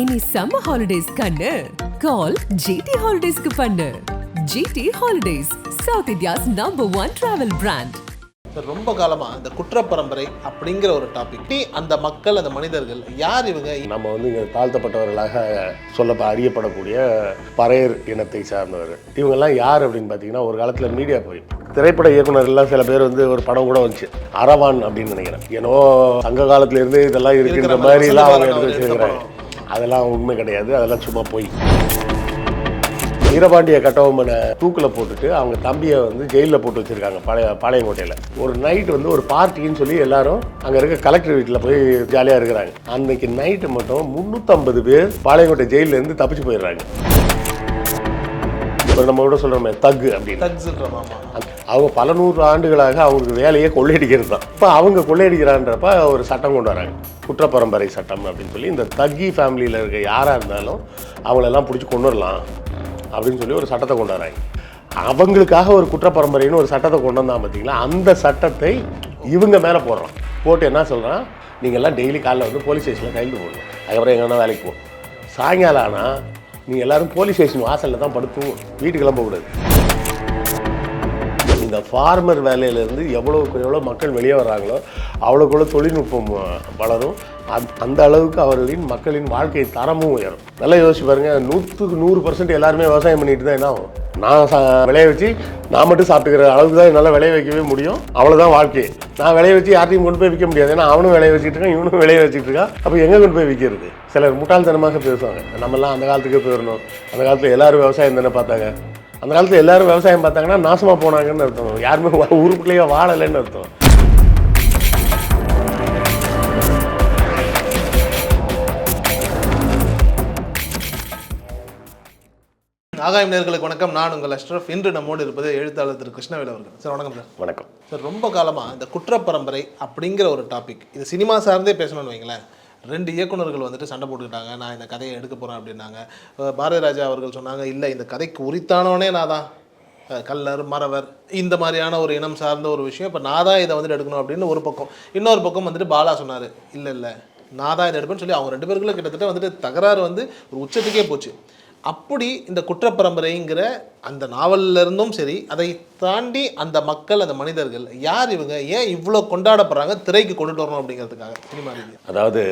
இனி summer holidays கண்ணு கால் GT ஹாலிடேஸ்க்கு பண்ணு. GT holidays, South India's #1 travel brand. ரொம்ப காலமா இந்த குற்ற பரம்பரை அப்படிங்கிற ஒரு டாபிக், அந்த மக்கள், அந்த மனிதர்கள் யார் இவங்க? நம்ம வந்து இங்கே தாழ்த்தப்பட்டவர்களாக அறியப்படக்கூடிய பறையர் இனத்தை சார்ந்தவர். இவங்கெல்லாம் யார் அப்படின்னு பார்த்தீங்கன்னா, ஒரு காலத்தில் மீடியா போய் திரைப்பட இயக்குநர்கள்லாம் சில பேர் வந்து ஒரு படம் கூட வந்துச்சு, அரவான் அப்படின்னு நினைக்கிறேன். ஏன்னோ சங்க காலத்திலேருந்து இதெல்லாம் இருக்குன்ற மாதிரிலாம் அவங்க எடுத்து வச்சுருக்கிறாங்க. அதெல்லாம் உண்மை கிடையாது, அதெல்லாம் சும்மா போய். வீரபாண்டிய கட்டபொம்மனை தூக்கில் போட்டுட்டு அவங்க தம்பியை வந்து ஜெயிலில் போட்டு வச்சுருக்காங்க பாளையங்கோட்டையில். ஒரு நைட் வந்து ஒரு பார்ட்டின்னு சொல்லி எல்லாரும் அங்கே இருக்க கலெக்டர் வீட்டில் போய் ஜாலியாக இருக்கிறாங்க. அன்னைக்கு நைட்டு மட்டும் 350 பேர் பாளையங்கோட்டை ஜெயிலேருந்து தப்பிச்சு போயிடுறாங்க. இப்போ நம்ம கூட சொல்கிறோமே தக்கு அப்படின்னு, அவங்க பல 100 ஆண்டுகளாக அவங்களுக்கு வேலையை கொள்ளையடிக்கிறது தான். இப்போ அவங்க கொள்ளையடிக்கிறான்றப்ப ஒரு சட்டம் கொண்டு வராங்க, குற்றப்பரம்பரை சட்டம் அப்படின்னு சொல்லி. இந்த தக்கி ஃபேமிலியில் இருக்க யாராக இருந்தாலும் அவங்களெல்லாம் பிடிச்சி கொண்டு வரலாம் அப்படின்னு சொல்லி ஒரு சட்டத்தை கொண்டு வராங்க. அவங்களுக்காக ஒரு குற்றப்பரம்பரைன்னு ஒரு சட்டத்தை கொண்டு வந்தான் பார்த்தீங்களா, அந்த சட்டத்தை இவங்க மேலே போடுறோம். போட்டு என்ன சொல்கிறான், நீங்கள்லாம் டெய்லி காலைல வந்து போலீஸ் ஸ்டேஷனில் கைது போடணும், அதுக்கப்புறம் எங்கன்னா வேலைக்கு போகணும். சாயங்காலம் ஆனால் நீங்கள் எல்லோரும் போலீஸ் ஸ்டேஷன் வாசலில் தான் படுத்தும், வீட்டுக்கெல்லாம் போகக்கூடாது. இந்த ஃபார்மர் வேலையிலேருந்து எவ்வளோ மக்கள் வெளியே வர்றாங்களோ அவ்வளோக்குள்ள தொழில்நுட்பம் வளரும். அந்த அளவுக்கு அவர்களின் மக்களின் வாழ்க்கை தரமும் உயரும். நல்லா யோசிச்சு பாருங்கள், 100க்கு 100% எல்லாருமே விவசாயம் பண்ணிட்டு தான் என்ன ஆகும். நான் விளைய வச்சு நான் மட்டும் சாப்பிட்டுக்கிற அளவுக்கு தான் என்னால் விளைய வைக்கவே முடியும், அவ்வளோதான் வாழ்க்கை. நான் விளைய வச்சு யார்ட்டையும் கொண்டு போய் விற்க முடியாது, ஏன்னா அவனும் விளைய வச்சுட்டு இருக்கான், இவனும் விளைய வச்சுட்டு இருக்கான். அப்போ எங்கே கொண்டு போய் விற்கிறது? சிலர் முட்டாள்தனமாக பேசுவாங்க, நம்மலாம் அந்த காலத்துக்கே போயிடணும், அந்த காலத்தில் எல்லோரும் விவசாயம் தானே பார்த்தாங்க, அந்த காலத்தில் எல்லோரும் விவசாயம் பார்த்தாங்கன்னா நாசமாக போனாங்கன்னு அர்த்தம், யாருமே உருப்புலையே வாழலைன்னு அர்த்தம். ஆகாயம் நேயர்களுக்கு வணக்கம். நான் உங்கள் அஷ்ரஃப். இன்று நம்மோடு இருப்பது எழுத்தாளர் திரு கிருஷ்ணவேல் அவர்கள். சார் வணக்கம். சார் வணக்கம். சார், ரொம்ப காலமாக இந்த குற்றப்பரம்பரை அப்படிங்கிற ஒரு டாபிக், இது சினிமா சார்ந்தே பேசணும்னு வைங்களேன். 2 இயக்குநர்கள் வந்துட்டு சண்டை போட்டுக்கிட்டாங்க, நான் இந்த கதையை எடுக்க போகிறேன் அப்படின்னாங்க. பாரதி ராஜா அவர்கள் சொன்னாங்க, இல்லை இந்த கதைக்கு உரித்தானவனே நான் தான், கல்லர் மறவர் இந்த மாதிரியான ஒரு இனம் சார்ந்த ஒரு விஷயம், இப்போ நான் தான் இதை வந்துட்டு எடுக்கணும் அப்படின்னு ஒரு பக்கம். இன்னொரு பக்கம் வந்துட்டு பாலா சொன்னார், இல்லை நான் தான் இதை எடுப்பேன்னு சொல்லி அவங்க 2 பேருக்குள்ள கிட்டத்தட்ட வந்துட்டு தகராறு வந்து ஒரு உச்சத்துக்கே போச்சு. அப்படி இந்த குற்றப்பரம்பரைங்கிற அந்த நாவலில் இருந்தும் சரி, அதை தாண்டி அந்த மக்கள், அந்த மனிதர்கள் யார் இவங்க, ஏன் இவ்வளோ கொண்டாடப்படுறாங்க, திரைக்கு கொண்டுட்டு வரணும் அப்படிங்கிறதுக்காக சினிமா ரீதியாக. அதாவது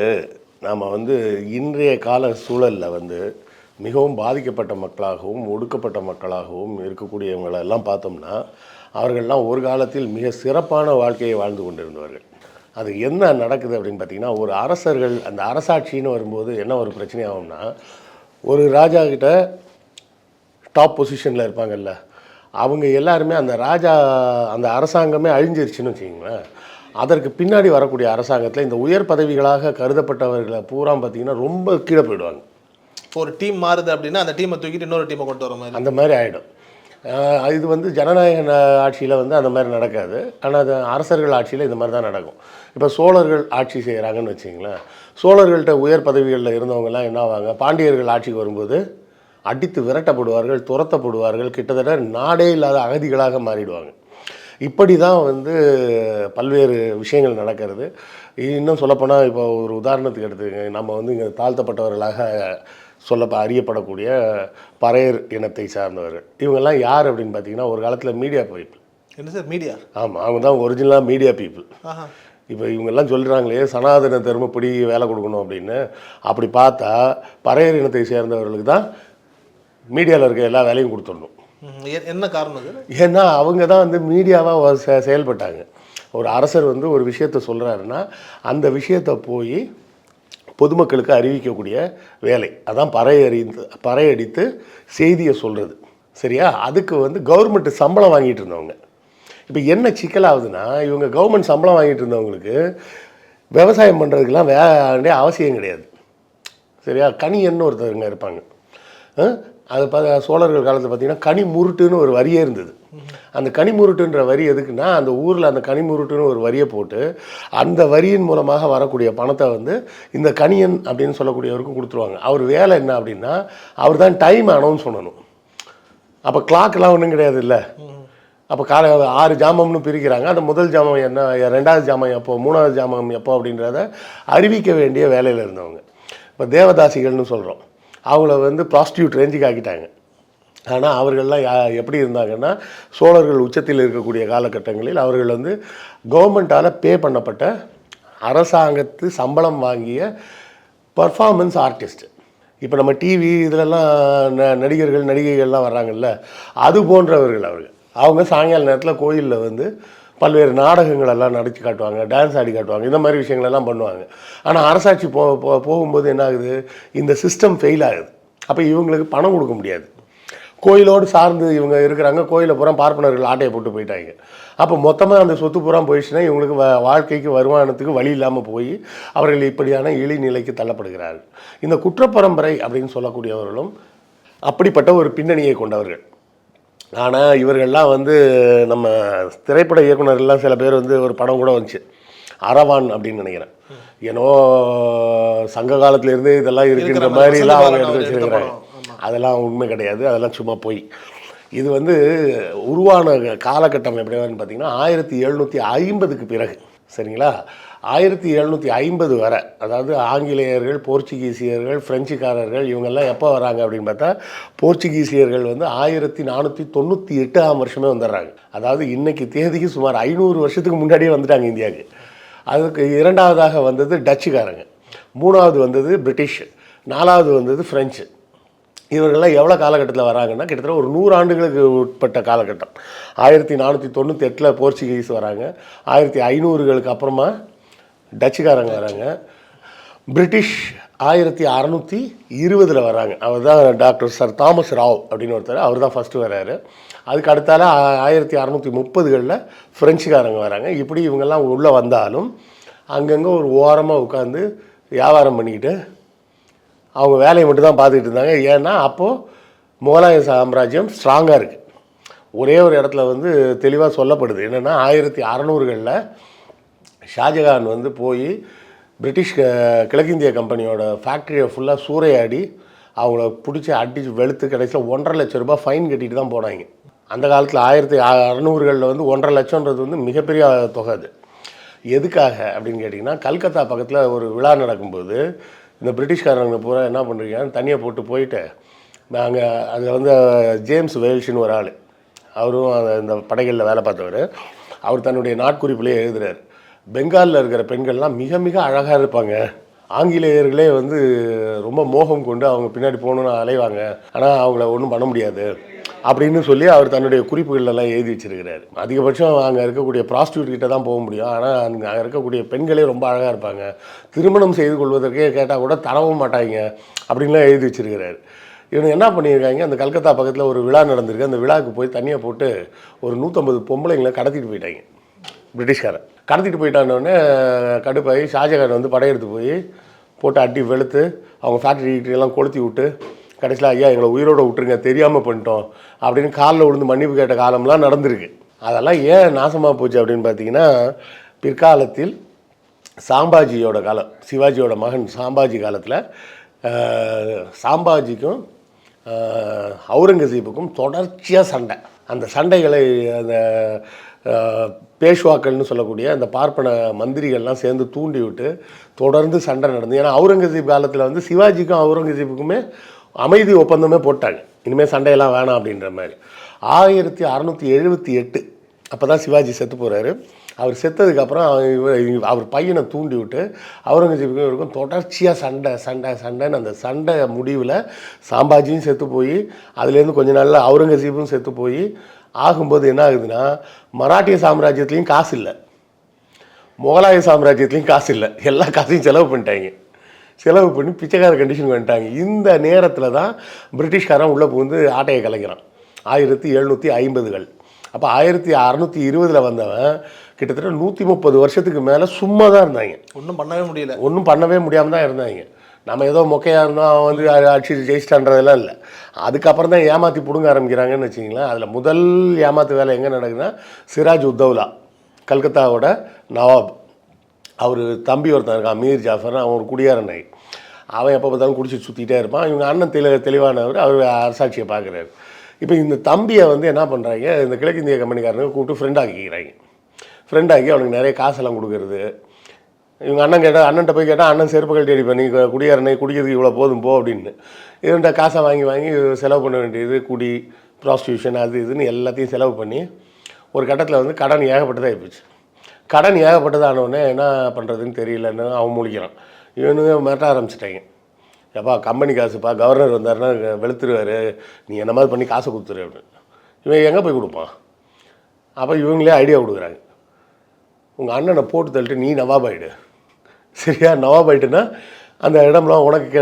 நாம் வந்து இன்றைய கால சூழலில் வந்து மிகவும் பாதிக்கப்பட்ட மக்களாகவும் ஒடுக்கப்பட்ட மக்களாகவும் இருக்கக்கூடியவங்களெல்லாம் பார்த்தோம்னா, அவர்கள்லாம் ஒரு காலத்தில் மிக சிறப்பான வாழ்க்கையை வாழ்ந்து கொண்டிருந்தவர்கள். அது என்ன நடக்குது அப்படின்னு பார்த்திங்கன்னா, ஒரு அரசர்கள் அந்த அரசாட்சின்னு வரும்போது என்ன ஒரு பிரச்சனை ஆகும்னா, ஒரு ராஜா கிட்ட டாப் பொசிஷனில் இருப்பாங்கல்ல, அவங்க எல்லாருமே அந்த ராஜா அந்த அரசாங்கமே அழிஞ்சிருச்சுன்னு வச்சுக்கிங்களேன். அதற்கு பின்னாடி வரக்கூடிய அரசாங்கத்தில் இந்த உயர் பதவிகளாக கருதப்பட்டவர்களை பூரா பார்த்திங்கன்னா ரொம்ப கீழே போயிடுவாங்க. ஒரு டீம் மாறுது அப்படின்னா அந்த டீமை தூக்கிட்டு இன்னொரு டீமை கொண்டு வர மாதிரி, அந்த மாதிரி ஆகிடும். இது வந்து ஜனநாயக ஆட்சியில் வந்து அந்த மாதிரி நடக்காது, ஆனால் அது அரசர்கள் ஆட்சியில் இந்த மாதிரி தான் நடக்கும். இப்போ சோழர்கள் ஆட்சி செய்கிறாங்கன்னு வச்சிங்களேன், சோழர்கள்ட்ட உயர் பதவிகளில் இருந்தவங்கலாம் என்ன ஆவாங்க, பாண்டியர்கள் ஆட்சிக்கு வரும்போது அடித்து விரட்டப்படுவார்கள், துரத்தப்படுவார்கள், கிட்டத்தட்ட நாடே இல்லாத அகதிகளாக மாறிடுவாங்க. இப்படி தான் வந்து பல்வேறு விஷயங்கள் நடக்கிறது. இன்னும் சொல்லப்போனால் இப்போ ஒரு உதாரணத்துக்கு எடுத்துக்கங்க, நம்ம வந்து இங்கே தாழ்த்தப்பட்டவர்களாக அறியப்படக்கூடிய பறையர் இனத்தை சார்ந்தவர். இவங்கெல்லாம் யார் அப்படின்னு பார்த்தீங்கன்னா, ஒரு காலத்தில் மீடியா பீப்புள். என்ன சார் மீடியா? ஆமாம், அவங்க தான் ஒரிஜினலாக மீடியா பீப்புள். இப்போ இவங்கெல்லாம் சொல்கிறாங்களே சனாதன தர்மப்படி வேலை கொடுக்கணும் அப்படின்னு, அப்படி பார்த்தா பறையர் இனத்தை சேர்ந்தவர்களுக்கு தான் மீடியாவில் இருக்க எல்லா வேலையும் கொடுத்துடணும். என்ன காரணம்? ஏன்னா அவங்க தான் வந்து மீடியாவாக செயல்பட்டாங்க. ஒரு அரசர் வந்து ஒரு விஷயத்தை சொல்கிறாருன்னா அந்த விஷயத்தை போய் பொதுமக்களுக்கு அறிவிக்கக்கூடிய வேலை, அதான் பறையடித்து செய்தியை சொல்கிறது. சரியா? அதுக்கு வந்து கவர்மெண்ட்டு சம்பளம் வாங்கிட்டு இருந்தவங்க. இப்போ என்ன சிக்கலாகுதுன்னா, இவங்க கவர்மெண்ட் சம்பளம் வாங்கிட்டு இருந்தவங்களுக்கு விவசாயம் பண்ணுறதுக்கெலாம் வேண்டிய அவசியம் கிடையாது. சரியா? கனியன்னு ஒருத்தருங்க இருப்பாங்க. அது சோழர்கள் காலத்தில் பார்த்திங்கன்னா கனி முருட்டுன்னு ஒரு வரியே இருந்தது. அந்த கனிமுருட்டுன்ற வரி எதுக்குன்னா, அந்த ஊரில் அந்த கனிமுருட்டுன்னு ஒரு வரியை போட்டு அந்த வரியின் மூலமாக வரக்கூடிய பணத்தை வந்து இந்த கனியன் அப்படின்னு சொல்லக்கூடியவருக்கு கொடுத்துருவாங்க. அவர் வேலை என்ன அப்படின்னா, அவர் தான் டைம் அனௌன்ஸ் பண்ணணும். அப்போ கிளாக்கெலாம் ஒன்றும் கிடையாது இல்லை. அப்போ 6 ஜாமம்னு பிரிக்கிறாங்க. அந்த முதல் ஜாமம் என்ன, 2வது ஜாமம் எப்போ, 3வது ஜாமம் எப்போ அப்படின்றத அறிவிக்க வேண்டிய வேலையில் இருந்தவங்க. இப்போ தேவதாசிகள்னு சொல்கிறோம், அவங்கள வந்து ப்ராஸ்டியூட் ரேஞ்சுக்கு ஆக்கிட்டாங்க. ஆனால் அவர்கள்லாம் எப்படி இருந்தாங்கன்னா, சோழர்கள் உச்சத்தில் இருக்கக்கூடிய காலகட்டங்களில் அவர்கள் வந்து கவர்மெண்ட்டால் பே பண்ணப்பட்ட அரசாங்கத்து சம்பளம் வாங்கிய பர்ஃபார்மன்ஸ் ஆர்டிஸ்ட். இப்போ நம்ம டிவி இதிலெல்லாம் நடிகர்கள் நடிகைகள்லாம் வர்றாங்கல்ல, அது போன்றவர்கள் அவர்கள். அவங்க சாயங்கால நேரத்தில் கோயிலில் வந்து பல்வேறு நாடகங்களெல்லாம் நடித்து காட்டுவாங்க, டான்ஸ் ஆடி காட்டுவாங்க, இந்த மாதிரி விஷயங்களெல்லாம் பண்ணுவாங்க. ஆனால் அரசாட்சி போகும்போது என்ன ஆகுது, இந்த சிஸ்டம் ஃபெயில் ஆகுது. அப்போ இவங்களுக்கு பணம் கொடுக்க முடியாது. கோயிலோடு சார்ந்து இவங்க இருக்கிறாங்க, கோயிலை பூரா பார்ப்பனர்கள் ஆட்டையை போட்டு போயிட்டாங்க. அப்போ மொத்தமாக அந்த சொத்து பூரா போயிடுச்சுன்னா இவங்களுக்கு வாழ்க்கைக்கு வருமானத்துக்கு வழி இல்லாமல் போய் அவர்கள் இப்படியான இழிநிலைக்கு தள்ளப்படுகிறார்கள். இந்த குற்றப்பரம்பரை அப்படின்னு சொல்லக்கூடியவர்களும் அப்படிப்பட்ட ஒரு பின்னணியை கொண்டவர்கள். ஆனால் இவர்கள்லாம் வந்து நம்ம திரைப்பட இயக்குநர்கள்லாம் சில பேர் வந்து ஒரு படம் கூட வந்துச்சு, அரவான் அப்படின்னு நினைக்கிறேன். ஏன்னோ சங்க காலத்திலேருந்து இதெல்லாம் இருக்குன்ற மாதிரிலாம் அவங்க எடுத்து வச்சுருக்கிறாங்க. அதெல்லாம் உண்மை கிடையாது, அதெல்லாம் சும்மா போய். இது வந்து உருவான காலகட்டம் எப்படின்னு பார்த்தீங்கன்னா 1750க்கு பிறகு, சரிங்களா? 1750 வரை, அதாவது ஆங்கிலேயர்கள், போர்ச்சுகீசியர்கள், பிரெஞ்சுக்காரர்கள் இவங்கெல்லாம் எப்போ வராங்க அப்படின்னு பார்த்தா, போர்ச்சுகீசியர்கள் வந்து 1498ஆம் வருஷமே வந்துடுறாங்க. அதாவது இன்னைக்கு தேதிக்கு சுமார் 500 வருஷத்துக்கு முன்னாடியே வந்துட்டாங்க இந்தியாவுக்கு. அதுக்கு இரண்டாவதாக வந்தது டச்சுக்காரங்க, மூணாவது வந்தது பிரிட்டிஷ், நாலாவது வந்தது ஃப்ரெஞ்சு. இவர்கள்லாம் எவ்வளோ காலகட்டத்தில் வராங்கன்னா கிட்டத்தட்ட ஒரு 100 ஆண்டுகளுக்கு உட்பட்ட காலகட்டம். 1498 போர்ச்சுகீஸ் வராங்க, 1500களுக்கு அப்புறமா டச்சுக்காரங்க வராங்க, பிரிட்டிஷ் 1620 வராங்க. அவர் தான் டாக்டர் சர் தாமஸ் ராவ் அப்படின்னு ஒருத்தர், அவர் தான் ஃபஸ்ட்டு வர்றாரு. அதுக்கு அடுத்தால 1630களில் ஃப்ரெஞ்சுக்காரங்க வராங்க. இப்படி இவங்கெல்லாம் உள்ளே வந்தாலும் அங்கங்கே ஒரு ஓரமாக உட்காந்து வியாபாரம் பண்ணிக்கிட்டு அவங்க வேலையை மட்டும் தான் பார்த்துக்கிட்டு இருந்தாங்க. ஏன்னா அப்போது முகலாய சாம்ராஜ்யம் ஸ்ட்ராங்காக இருக்குது. ஒரே ஒரு இடத்துல வந்து தெளிவாக சொல்லப்படுது என்னென்னா, 1600களில் ஷாஜகான் வந்து போய் பிரிட்டிஷ் கிழக்கிந்திய கம்பெனியோட ஃபேக்ட்ரியை ஃபுல்லாக சூறையாடி அவங்கள பிடிச்சி அடித்து வெளுத்து கடைசியில் 1.5 லட்சம் ரூபாய் ஃபைன் கட்டிட்டு தான் போனாங்க. அந்த காலத்தில் 1600களில் வந்து 1.5 லட்சம்ன்றது வந்து மிகப்பெரிய தொகை. அது எதுக்காக அப்படின்னு கேட்டிங்கன்னா, கல்கத்தா பக்கத்தில் ஒரு விழா நடக்கும்போது இந்த பிரிட்டிஷ்காரங்க பூரா என்ன பண்ணுறீங்க, தனியாக போட்டு போயிட்டு நாங்கள் அதில் வந்து ஜேம்ஸ் வேல்ஷ்னு ஒரு ஆள், அவரும் இந்த படைகளில் வேலை பார்த்தவர், அவர் தன்னுடைய நாட்குறிப்பிலே எழுதுகிறார், பெங்காலில் இருக்கிற பெண்கள்லாம் மிக மிக அழகாக இருப்பாங்க, ஆங்கிலேயர்களே வந்து ரொம்ப மோகம் கொண்டு அவங்க பின்னாடி போகணுன்னு அலைவாங்க, ஆனால் அவங்கள ஒன்றும் பண்ண முடியாது அப்படின்னு சொல்லி அவர் தன்னுடைய குறிப்புகளெல்லாம் எழுதி வச்சிருக்கிறார். அதிகபட்சம் அங்கே இருக்கக்கூடிய ப்ராஸ்டியூட் கிட்ட தான் போக முடியும், ஆனால் அங்கே இருக்கக்கூடிய பெண்களே ரொம்ப அழகாக இருப்பாங்க, திருமணம் செய்து கொள்வதற்கே கேட்டால் கூட தரவும் மாட்டாங்க அப்படின்லாம் எழுதி வச்சிருக்கிறார். இவங்க என்ன பண்ணியிருக்காங்க, அந்த கல்கத்தா பக்கத்தில் ஒரு விழா நடந்திருக்கு, அந்த விழாவுக்கு போய் தனியாக போட்டு ஒரு 150 பொம்பளைங்களை கடத்திட்டு போயிட்டாங்க. பிரிட்டிஷ்காரன் கடத்திட்டு போயிட்டானோடனே கடுப்பாகி ஷாஜகான் வந்து படையெடுத்து போய் போட்டு அடி வெளுத்து அவங்க ஃபேக்ட்ரியெல்லாம் கொளுத்தி விட்டு கடைசியில் ஐயா எங்களை உயிரோடு விட்டுருங்க, தெரியாமல் பண்ணிட்டோம் அப்படின்னு காலில் விழுந்து மன்னிப்பு கேட்ட காலம்லாம் நடந்திருக்கு. அதெல்லாம் ஏன் நாசமாக போச்சு அப்படின்னு பார்த்தீங்கன்னா, பிற்காலத்தில் சாம்பாஜியோட காலம், சிவாஜியோட மகன் சாம்பாஜி காலத்தில் சாம்பாஜிக்கும் அவுரங்கசீப்புக்கும் தொடர்ச்சியாக சண்டை. அந்த சண்டைகளை அந்த பேஷ்வாக்கள்னு சொல்லக்கூடிய அந்த பார்ப்பன மந்திரிகள்லாம் சேர்ந்து தூண்டி விட்டு தொடர்ந்து சண்டை நடந்து. ஏன்னா அவுரங்கசீப் காலத்தில் வந்து சிவாஜிக்கும் அவுரங்கசீப்புக்குமே அமைதி ஒப்பந்தமே போட்டாங்க, இனிமேல் சண்டையெல்லாம் வேணாம் அப்படின்ற மாதிரி. 1678 அப்போ தான் சிவாஜி செத்து போகிறாரு. அவர் செத்ததுக்கப்புறம் அவர் பையனை தூண்டி விட்டு அவுரங்கசீப்புக்கும் இவருக்கும் தொடர்ச்சியாக சண்டைன்னு அந்த சண்டை முடிவில் சாம்பாஜியும் செத்து போய் அதுலேருந்து கொஞ்ச நாளில் அவுரங்கசீப்பும் செத்து போய் ஆகும்போது என்ன ஆகுதுன்னா, மராட்டிய சாம்ராஜ்யத்துலேயும் காசு இல்லை, முகலாய சாம்ராஜ்யத்துலேயும் காசு இல்லை, எல்லா காசையும் செலவு பண்ணிட்டாங்க. செலவு பண்ணி பிச்சைக்கார கண்டிஷனுக்கு வந்துட்டாங்க. இந்த நேரத்தில் தான் பிரிட்டிஷ்காரன் உள்ளே புகுந்து ஆட்டையை கலைக்கிறான் 1750கள். அப்போ 1620 வந்தவன் கிட்டத்தட்ட 130 வருஷத்துக்கு மேலே சும்மா தான் இருந்தாங்க, ஒன்றும் பண்ணவே முடியாமல் தான் இருந்தாங்க. நம்ம ஏதோ மொக்கையாக இருந்தோம், அவன் வந்து அடிச்சு ஜெயிச்சிட்டான்றதெல்லாம் இல்லை. அதுக்கப்புறம் தான் ஏமாற்றி பிடுங்க ஆரம்பிக்கிறாங்கன்னு வச்சிங்களேன். அதில் முதல் ஏமாத்து வேலை எங்கே நடக்குதுன்னா, சிராஜ் உத்தவ்லா கல்கத்தாவோட நவாப், அவர் தம்பி ஒருத்தன் இருக்கான் மீர் ஜாஃபர், அவன் ஒரு குடியாரனை, அவன் எப்போ பார்த்தாலும் குடிச்சு சுற்றிக்கிட்டே இருப்பான். இவங்க அண்ணன் தெளிவானவர், அவர் அரசாட்சியை பார்க்குறாரு. இப்போ இந்த தம்பியை வந்து என்ன பண்ணுறாங்க, இந்த கிழக்கிந்திய கம்பெனிக்காரங்க கூப்பிட்டு ஃப்ரெண்டாக்கி அவனுக்கு நிறைய காசெல்லாம் கொடுக்கறது, இவங்க அண்ணன் கேட்டால் அண்ணன்ட்ட போய் கேட்டால் அண்ணன் செருப்பு கழட்டி அடிப்பேன், நீ குடியாரனை குடிக்கிறதுக்கு இவ்வளோ போதும் போ அப்படின்னு. இவன்கிட்ட காசை வாங்கி வாங்கி செலவு பண்ண வேண்டியது, குடி, ப்ராஸ்டியூஷன், அது இதுன்னு எல்லாத்தையும் செலவு பண்ணி ஒரு கட்டத்தில் வந்து கடன் ஏகப்பட்டதாக ஆகிப்போச்சு. கடன் ஏகப்பட்டதானோடனே என்ன பண்ணுறதுன்னு தெரியலன்னு அவன் முழிக்கிறான். இவனுங்க மிரட்ட ஆரம்பிச்சிட்டாங்க. எப்பா கம்பெனி காசுப்பா, கவர்னர் வந்தாருன்னா வெளுத்துருவார், நீ என்ன மாதிரி பண்ணி காசை கொடுத்துரு அப்படின்னு. இவன் எங்கே போய் கொடுப்பான்? அப்போ இவங்களே ஐடியா கொடுக்குறாங்க, உங்கள் அண்ணனை போட்டு தள்ளிட்டு நீ நவாப் ஆகிடு. சரியா? நவாப் ஆகிட்டுன்னா அந்த இடம்லாம் உனக்கு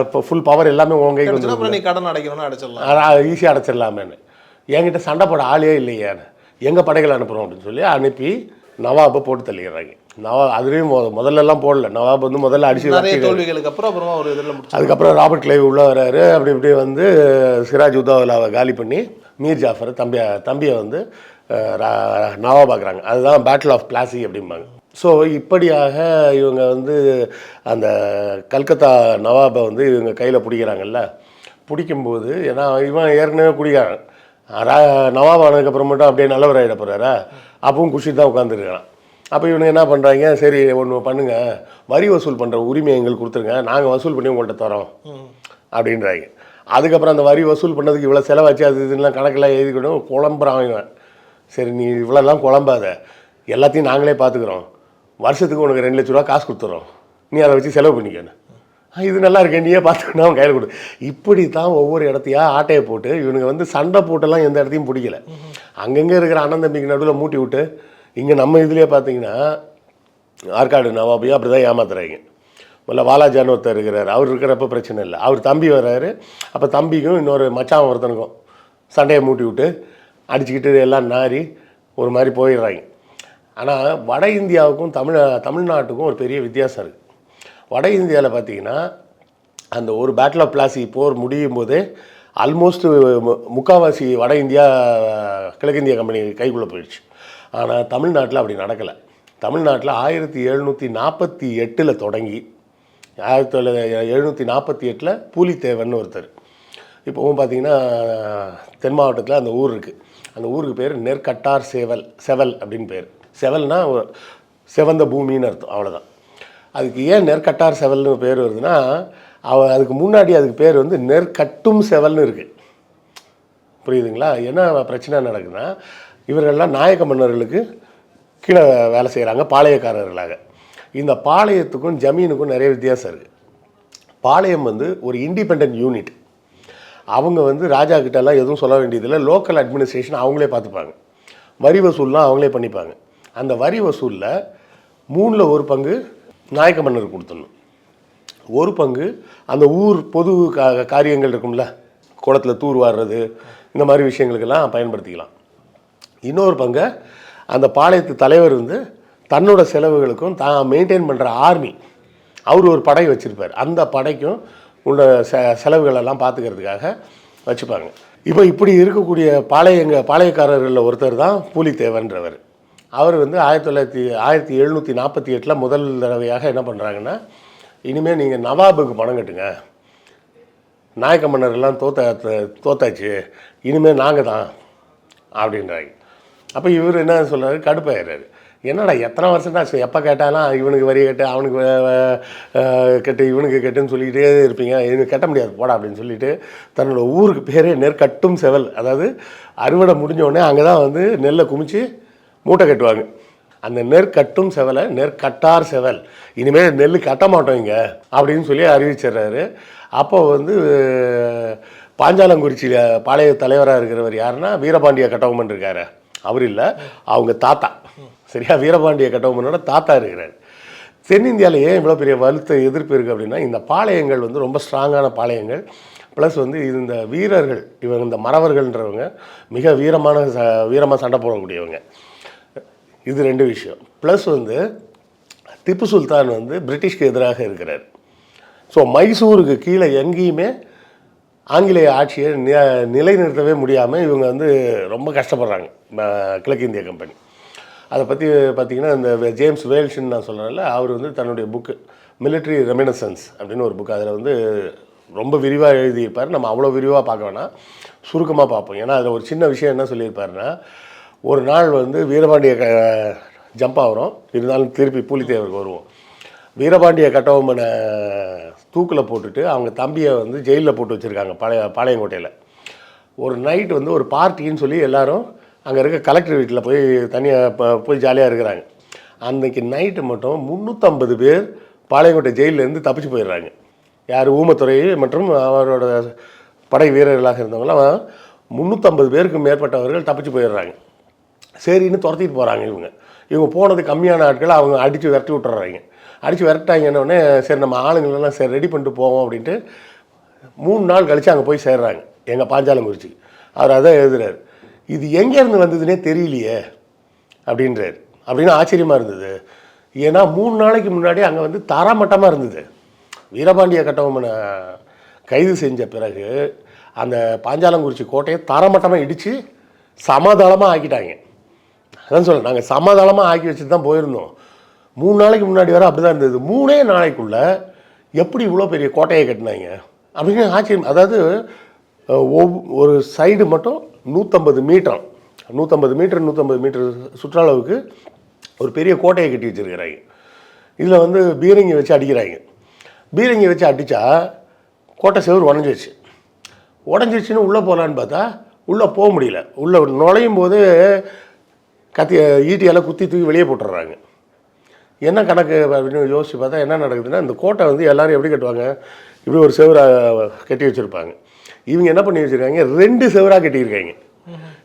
இப்போ ஃபுல் பவர் எல்லாமே உன் கைக்கு வந்து நீ கடன் அடைக்கணும்னு அடைச்சிடலாம், ஈஸியாக அடைச்சிடலாமேன்னு. என்கிட்ட சண்டை போட ஆளே இல்லையான்னு, எங்கள் படைகள் அனுப்புகிறோம் அப்படின்னு சொல்லி அனுப்பி நவாபை போட்டு தள்ளிடுறாங்க. நவாப் அதுலேயும் முதல்லலாம் போடல, நவாப் வந்து முதல்ல அடிச்சு தோல்விகளுக்கு அப்புறமா ஒரு இதில் அதுக்கப்புறம் ராபர்ட் கிளைவ் உள்ளே வர்றாரு. அப்படி இப்படி வந்து சிராஜ் உத்தாவுலாவை காலி பண்ணி மீர் ஜாஃபர் தம்பியை வந்து நவாபாக்குறாங்க. அதுதான் பேட்டில் ஆஃப் பிளாசி அப்படிம்பாங்க. ஸோ இப்படியாக இவங்க வந்து அந்த கல்கத்தா நவாபை வந்து இவங்க கையில் பிடிக்கிறாங்கல்ல. பிடிக்கும்போது ஏன்னா இவன் ஏற்கனவே குடிக்கிறான், நவாப் ஆனதுக்கப்புறம் மட்டும் அப்படியே நல்லவராகிட போகிறாரா, அப்பவும் குஷி தான் உட்காந்துருக்கிறான். அப்போ இவனுங்க என்ன பண்ணுறாங்க, சரி ஒன்று பண்ணுங்கள், வரி வசூல் பண்ணுற உரிமையை எங்களுக்கு கொடுத்துருங்க, நாங்கள் வசூல் பண்ணி உங்கள்கிட்ட தரோம் அப்படின்றாங்க. அதுக்கப்புறம் அந்த வரி வசூல் பண்ணதுக்கு இவ்வளோ செலவாச்சு, அது இதெல்லாம் கணக்கெல்லாம் எழுதிக்கணும், குழம்புறான் இவன். சரி நீ இவ்வளோலாம் குழம்பாத, எல்லாத்தையும் நாங்களே பார்த்துக்குறோம், வருஷத்துக்கு உனக்கு 2 லட்ச ரூபா காசு கொடுத்துறோம், நீ அதை வச்சு செலவு பண்ணிக்கணும், இது நல்லா இருக்கேன், நீயே பார்த்துக்கணும், அவன் கையில் கொடு. இப்படி தான் ஒவ்வொரு இடத்தையா ஆட்டையை போட்டு இவனுங்க வந்து சண்டை போட்டெல்லாம் எந்த இடத்தையும் பிடிக்கல. அங்கங்கே இருக்கிற அண்ணன் தம்பிக்கு நடுவில் மூட்டி விட்டு, இங்கே நம்ம இதுலேயே பார்த்தீங்கன்னா ஆற்காடு நவாபையும் அப்படி தான் ஏமாத்துறாங்க. முதல்ல வாலாஜான்னு ஒருத்தர் இருக்கிறார், அவர் இருக்கிறப்ப பிரச்சனை இல்லை, அவர் தம்பி வர்றாரு, அப்போ தம்பிக்கும் இன்னொரு மச்சான் ஒருத்தனுக்கும் சண்டையை மூட்டி விட்டு அடிச்சுக்கிட்டு எல்லாம் நாரி ஒரு மாதிரி போயிடுறாங்க. ஆனால் வட இந்தியாவுக்கும் தமிழ்நாட்டுக்கும் ஒரு பெரிய வித்தியாசம் இருக்குது. வட இந்தியாவில் பார்த்தீங்கன்னா அந்த ஒரு பேட்டில் ஆஃப் பிளாசி போர் முடியும் போதே ஆல்மோஸ்ட் முக்கால்வாசி வட இந்தியா கிழக்கிந்திய கம்பெனி கைக்குள்ளே போயிடுச்சு. ஆனால் தமிழ்நாட்டில் அப்படி நடக்கலை. தமிழ்நாட்டில் 1748 தொடங்கி 1748 பூலித்தேவன் ஒருத்தர், இப்போவும் பார்த்திங்கன்னா தென் மாவட்டத்தில் அந்த ஊர் இருக்குது, அந்த ஊருக்கு பேர் நெற்கட்டார் செவல் அப்படின்னு பேர். செவல்னா செவந்த பூமின்னு அர்த்தம், அவ்வளோதான். அதுக்கு ஏன் நெற்கட்டார் செவல்னு பேர் வருதுன்னா, அதுக்கு முன்னாடி அதுக்கு பேர் வந்து நெற்கட்டும் செவல்னு இருக்குது. புரியுதுங்களா? என்ன பிரச்சனை நடக்குதுன்னா, இவர்கள்லாம் நாயக்க மன்னர்களுக்கு கீழே வேலை செய்கிறாங்க பாளையக்காரர்களாக. இந்த பாளையத்துக்கும் ஜமீனுக்கும் நிறைய வித்தியாசம் இருக்குது. பாளையம் வந்து ஒரு இண்டிபெண்ட் யூனிட், அவங்க வந்து ராஜா கிட்டலாம் எதுவும் சொல்ல வேண்டியதில்லை, லோக்கல் அட்மினிஸ்ட்ரேஷன் அவங்களே பார்த்துப்பாங்க, வரி வசூல்லாம் அவங்களே பண்ணிப்பாங்க. அந்த வரி வசூலில் 3ல் 1 பங்கு நாயக்க மன்னருக்கு கொடுத்துடணும், 1 பங்கு அந்த ஊர் பொது காரியங்கள் இருக்கும்ல, குளத்தில் தூர் வாடுறது இந்த மாதிரி விஷயங்களுக்கெல்லாம் பயன்படுத்திக்கலாம். இன்னொரு பங்கை அந்த பாளையத்து தலைவர் வந்து தன்னோட செலவுகளுக்கும் தான் மெயின்டைன் பண்ணுற ஆர்மி, அவர் ஒரு படை வச்சுருப்பார், அந்த படைக்கும் உள்ள செலவுகளெல்லாம் பார்த்துக்கிறதுக்காக வச்சுப்பாங்க. இப்போ இப்படி இருக்கக்கூடிய பாளையக்காரர்களில் ஒருத்தர் தான் பூலித்தேவன்றவர். அவர் வந்து 1748 முதல் தடவையாக என்ன பண்ணுறாங்கன்னா, இனிமேல் நீங்கள் நவாபுக்கு பணம் கட்டுங்க, நாயக்க மன்னர்கள்லாம் தோத்தாச்சு, இனிமேல் நாங்கள் தான் அப்படின்றாங்க. அப்போ இவர் என்ன சொல்கிறாரு, கடுப்பாயிடுறாரு, என்னடா எத்தனை வருஷம் தான் எப்போ கேட்டாலும் இவனுக்கு வரி கட்டு, அவனுக்கு கட்டு, இவனுக்கு கட்டுன்னு சொல்லிக்கிட்டே இருப்பீங்க, இவனுக்கு கட்ட முடியாது போடா அப்படின்னு சொல்லிட்டு தன்னோட ஊருக்கு பேரே நெற்கட்டும் செவல், அதாவது அறுவடை முடிஞ்சோடனே அங்கே தான் வந்து நெல்லை குமிச்சு மூட்டை கட்டுவாங்க. அந்த நெற்கட்டும் செவலை நெற்கட்டார் செவல், இனிமேல் நெல் கட்ட மாட்டோம் இங்கே அப்படின்னு சொல்லி அறிவிச்சிடுறாரு. அப்போ வந்து பாஞ்சாலங்குறிச்சியில் பாளைய தலைவராக இருக்கிறவர் யாருன்னா வீரபாண்டிய கட்டபொம்மன் இருக்காரு, அவர் இல்லை, அவங்க தாத்தா. சரியா? வீரபாண்டிய கட்டபொம்மனோட தாத்தா இருக்கிறார். தென்னிந்தியாவில் ஏன் இவ்வளோ பெரிய வலுத்த எதிர்ப்பு இருக்குது அப்படின்னா, இந்த பாளையங்கள் வந்து ரொம்ப ஸ்ட்ராங்கான பாளையங்கள், ப்ளஸ் வந்து இந்த வீரர்கள், இவங்க இந்த மறவர்கள்ன்றவங்க மிக வீரமாக சண்டை போடக்கூடியவங்க. இது 2 விஷயம். ப்ளஸ் வந்து திப்பு சுல்தான் வந்து பிரிட்டிஷ்க்கு எதிராக இருக்கிறார். ஸோ மைசூருக்கு கீழே எங்கேயுமே ஆங்கிலேய ஆட்சியை நிலைநிறுத்தவே முடியாமல் இவங்க வந்து ரொம்ப கஷ்டப்படுறாங்க கிழக்கிந்திய கம்பெனி. அதை பற்றி பார்த்திங்கன்னா இந்த ஜேம்ஸ் வேல்ஸ்ன்னு நான் சொல்கிறேன்ல, அவர் வந்து தன்னுடைய புக்கு மிலிட்ரி ரெமினசன்ஸ் அப்படின்னு ஒரு புக்கு, அதில் வந்து ரொம்ப விரிவாக எழுதியிருப்பார். நம்ம அவ்வளோ விரிவாக பார்க்க வேணாம், சுருக்கமாக பார்ப்போம். ஏன்னா அதில் ஒரு சின்ன விஷயம் என்ன சொல்லியிருப்பாருன்னா, ஒரு நாள் வந்து வீரபாண்டிய ஜம்ப் ஆகிறோம், இருந்தாலும் திருப்பி பூலித்தேவருக்கு வருவோம். வீரபாண்டிய கட்டபொம்மனை தூக்கில் போட்டுட்டு அவங்க தம்பியை வந்து ஜெயிலில் போட்டு வச்சுருக்காங்க பாளையங்கோட்டையில். ஒரு நைட் வந்து ஒரு பார்ட்டின்னு சொல்லி எல்லோரும் அங்கே இருக்க கலெக்டர் வீட்டில் போய் தனியாக போய் ஜாலியாக இருக்கிறாங்க. அன்றைக்கி நைட்டு மட்டும் 350 பேர் பாளையங்கோட்டை ஜெயிலேருந்து தப்பிச்சு போயிடுறாங்க. யார்? ஊமத்துறை மற்றும் அவரோட படை வீரர்களாக இருந்தவங்களாம் 350 பேருக்கு மேற்பட்டவர்கள் தப்பிச்சு போயிடுறாங்க. சரின்னு துரத்திட்டு போகிறாங்க. இவங்க போனது கம்மியான ஆட்களை அவங்க அடித்து விரட்டி விட்டுறாங்க. அடித்து விரட்டாங்கன்னொடனே சரி நம்ம ஆளுங்களெல்லாம் சரி ரெடி பண்ணிட்டு போவோம் அப்படின்ட்டு 3 நாள் கழித்து அங்கே போய் சேர்றாங்க. எங்கள் பாஞ்சாலங்குறிச்சி அவர் அதான் எழுதுறாரு, இது எங்கேருந்து வந்ததுன்னே தெரியலையே அப்படின்றார். அப்படின்னு ஆச்சரியமாக இருந்தது. ஏன்னா 3 நாளைக்கு முன்னாடி அங்கே வந்து தரமட்டமாக இருந்தது. வீரபாண்டிய கட்டபொம்மனை கைது செஞ்ச பிறகு அந்த பாஞ்சாலங்குறிச்சி கோட்டையை தரமட்டமாக இடித்து சமாதானமாக ஆக்கிட்டாங்க. அதான் சொல்ல, நாங்கள் சமாதானமாக ஆக்கி வச்சுட்டு தான் போயிருந்தோம். 3 நாளைக்கு முன்னாடி வர அப்படி தான் இருந்தது. 3 நாளைக்குள்ளே எப்படி இவ்வளோ பெரிய கோட்டையை கட்டினாங்க அப்படின்னு ஆச்சரியம். அதாவது ஒரு சைடு மட்டும் 150 மீட்டர் 150 மீட்டர் சுற்றளவுக்கு ஒரு பெரிய கோட்டையை கட்டி வச்சுருக்கிறாங்க. இதில் வந்து பீரங்கி வச்சு அடிக்கிறாங்க. பீரங்கி வச்சு அடித்தா கோட்டை செவுறு உடஞ்சிருச்சுன்னு உள்ளே போகலான்னு பார்த்தா உள்ளே போக முடியல. உள்ளே நுழையும் போது ஈட்டியால் குத்தி தூக்கி வெளியே போட்டுடுறாங்க. என்ன கணக்கு அப்படின்னு யோசிச்சு பார்த்தா என்ன நடக்குதுன்னா, இந்த கோட்டை வந்து எல்லோரும் எப்படி கட்டுவாங்க, இப்படி ஒரு செவரை கட்டி வச்சுருப்பாங்க. இவங்க என்ன பண்ணி வச்சுருக்காங்க, 2 செவராக கட்டியிருக்காங்க.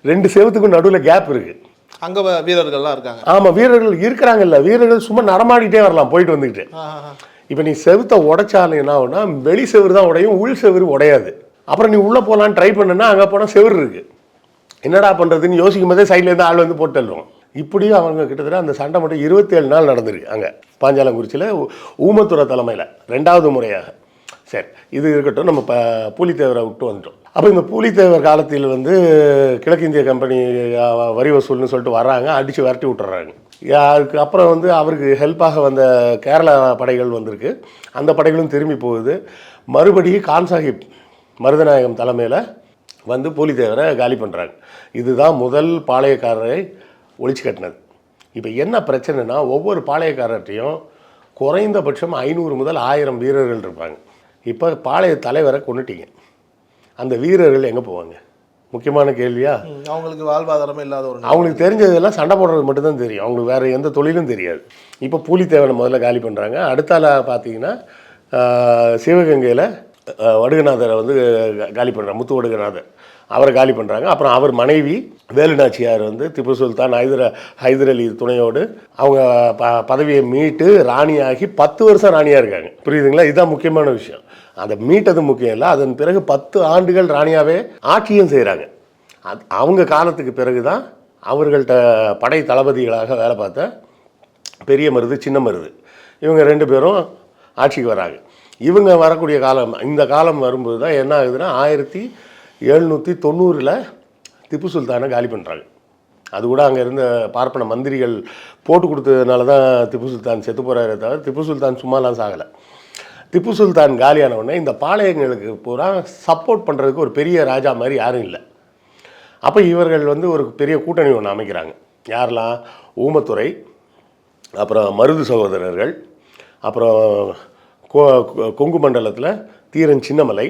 2 செவத்துக்கும் நடுவில் கேப் இருக்குது. அங்கே வீரர்கள்லாம் இருக்காங்க. ஆமாம், வீரர்கள் இருக்கிறாங்கல்ல, வீரர்கள் சும்மா நடமாடிட்டே வரலாம் போயிட்டு வந்துக்கிட்டு. இப்போ நீ செவத்தை உடைச்சாலும் என்ன ஆகுனா, வெளி செவரு தான் உடையும், உள் செவரு உடையாது. அப்புறம் நீ உள்ளே போகலான்னு ட்ரை பண்ணுன்னா அங்கே போனால் செவரு இருக்குது. என்னடா பண்ணுறதுன்னு யோசிக்கும் போதே சைட்லேருந்து ஆள் வந்து போட்டுடுவோம். இப்படியும் அவங்க கிட்டத்தட்ட அந்த சண்டை மட்டும் 27 நாள் நடந்திருக்கு அங்கே பாஞ்சாலங்குறிச்சியில் ஊமத்துறை தலைமையில் 2வது முறையாக. சரி, இது இருக்கட்டும். நம்ம பூலித்தேவரை விட்டு வந்துட்டோம். அப்போ இந்த பூலித்தேவர் காலத்தில் வந்து கிழக்கிந்திய கம்பெனி வரி வசூல்னு சொல்லிட்டு வர்றாங்க, அடித்து விரட்டி விட்டுறாங்க. அதுக்கு அப்புறம் வந்து அவருக்கு ஹெல்ப்பாக வந்த கேரளா படைகள் வந்திருக்கு. அந்த படைகளும் திரும்பி போகுது. மறுபடியும் கான் சாஹிப் மருதநாயகம் தலைமையில் வந்து பூலித்தேவரை காலி பண்ணுறாங்க. இதுதான் முதல் பாளையக்காரரை ஒழிச்சு கட்டினது. இப்போ என்ன பிரச்சனைனா, ஒவ்வொரு பாளையக்காரர்கிட்டையும் குறைந்தபட்சம் 500 முதல் 1000 வீரர்கள் இருப்பாங்க. இப்போ பாளைய தலைவரை கொண்டுட்டீங்க, அந்த வீரர்கள் எங்கே போவாங்க? முக்கியமான கேள்வியா? அவங்களுக்கு வாழ்வாதாரமே இல்லாத ஒரு, அவங்களுக்கு தெரிஞ்சதெல்லாம் சண்டை போடுறது மட்டும்தான் தெரியும். அவங்களுக்கு வேறு எந்த தொழிலும் தெரியாது. இப்போ பூலித்தேவனை முதல்ல காலி பண்ணுறாங்க. அடுத்தால பார்த்தீங்கன்னா சிவகங்கையில் வடுகநாதரை வந்து காலி பண்ணுறாங்க. முத்து வடுகநாதர் அவரை காலி பண்ணுறாங்க. அப்புறம் அவர் மனைவி வேலுநாச்சியார் வந்து திப்பு சுல்தான் ஹைதர் அலி துணையோடு அவங்க பதவியை மீட்டு ராணியாகி 10 வருஷம் ராணியாக இருக்காங்க. புரியுதுங்களா? இதுதான் முக்கியமான விஷயம். அதை மீட்டது முக்கியம் இல்லை, அதன் பிறகு 10 ஆண்டுகள் ராணியாவே ஆட்சியும் செய்கிறாங்க. அவங்க காலத்துக்கு பிறகு தான் அவர்கள்ட்ட படை தளபதிகளாக வேலை பார்த்த பெரிய மருது சின்ன மருது இவங்க 2 பேரும் ஆட்சிக்கு வராங்க. இவங்க வரக்கூடிய காலம், இந்த காலம் வரும்போது தான் என்ன ஆகுதுன்னா 1790 திப்பு சுல்தானை காலி பண்ணுறாங்க. அது கூட அங்கே இருந்த பார்ப்பன மந்திரிகள் போட்டு கொடுத்ததுனால தான் திப்பு சுல்தான் செத்து போகிறாரே தவிர திப்பு சுல்தான் சும்மாலாம் சாகலை. திப்பு சுல்தான் காலியானவுடனே இந்த பாளையங்களுக்கு பூரா சப்போர்ட் பண்ணுறதுக்கு ஒரு பெரிய ராஜா மாதிரி யாரும் இல்லை. அப்போ இவர்கள் வந்து ஒரு பெரிய கூட்டணி ஒன்று அமைக்கிறாங்க. யாரெல்லாம்? ஊமத்துறை, அப்புறம் மருது சகோதரர்கள், அப்புறம் கொங்கு மண்டலத்தில் தீரன் சின்னமலை,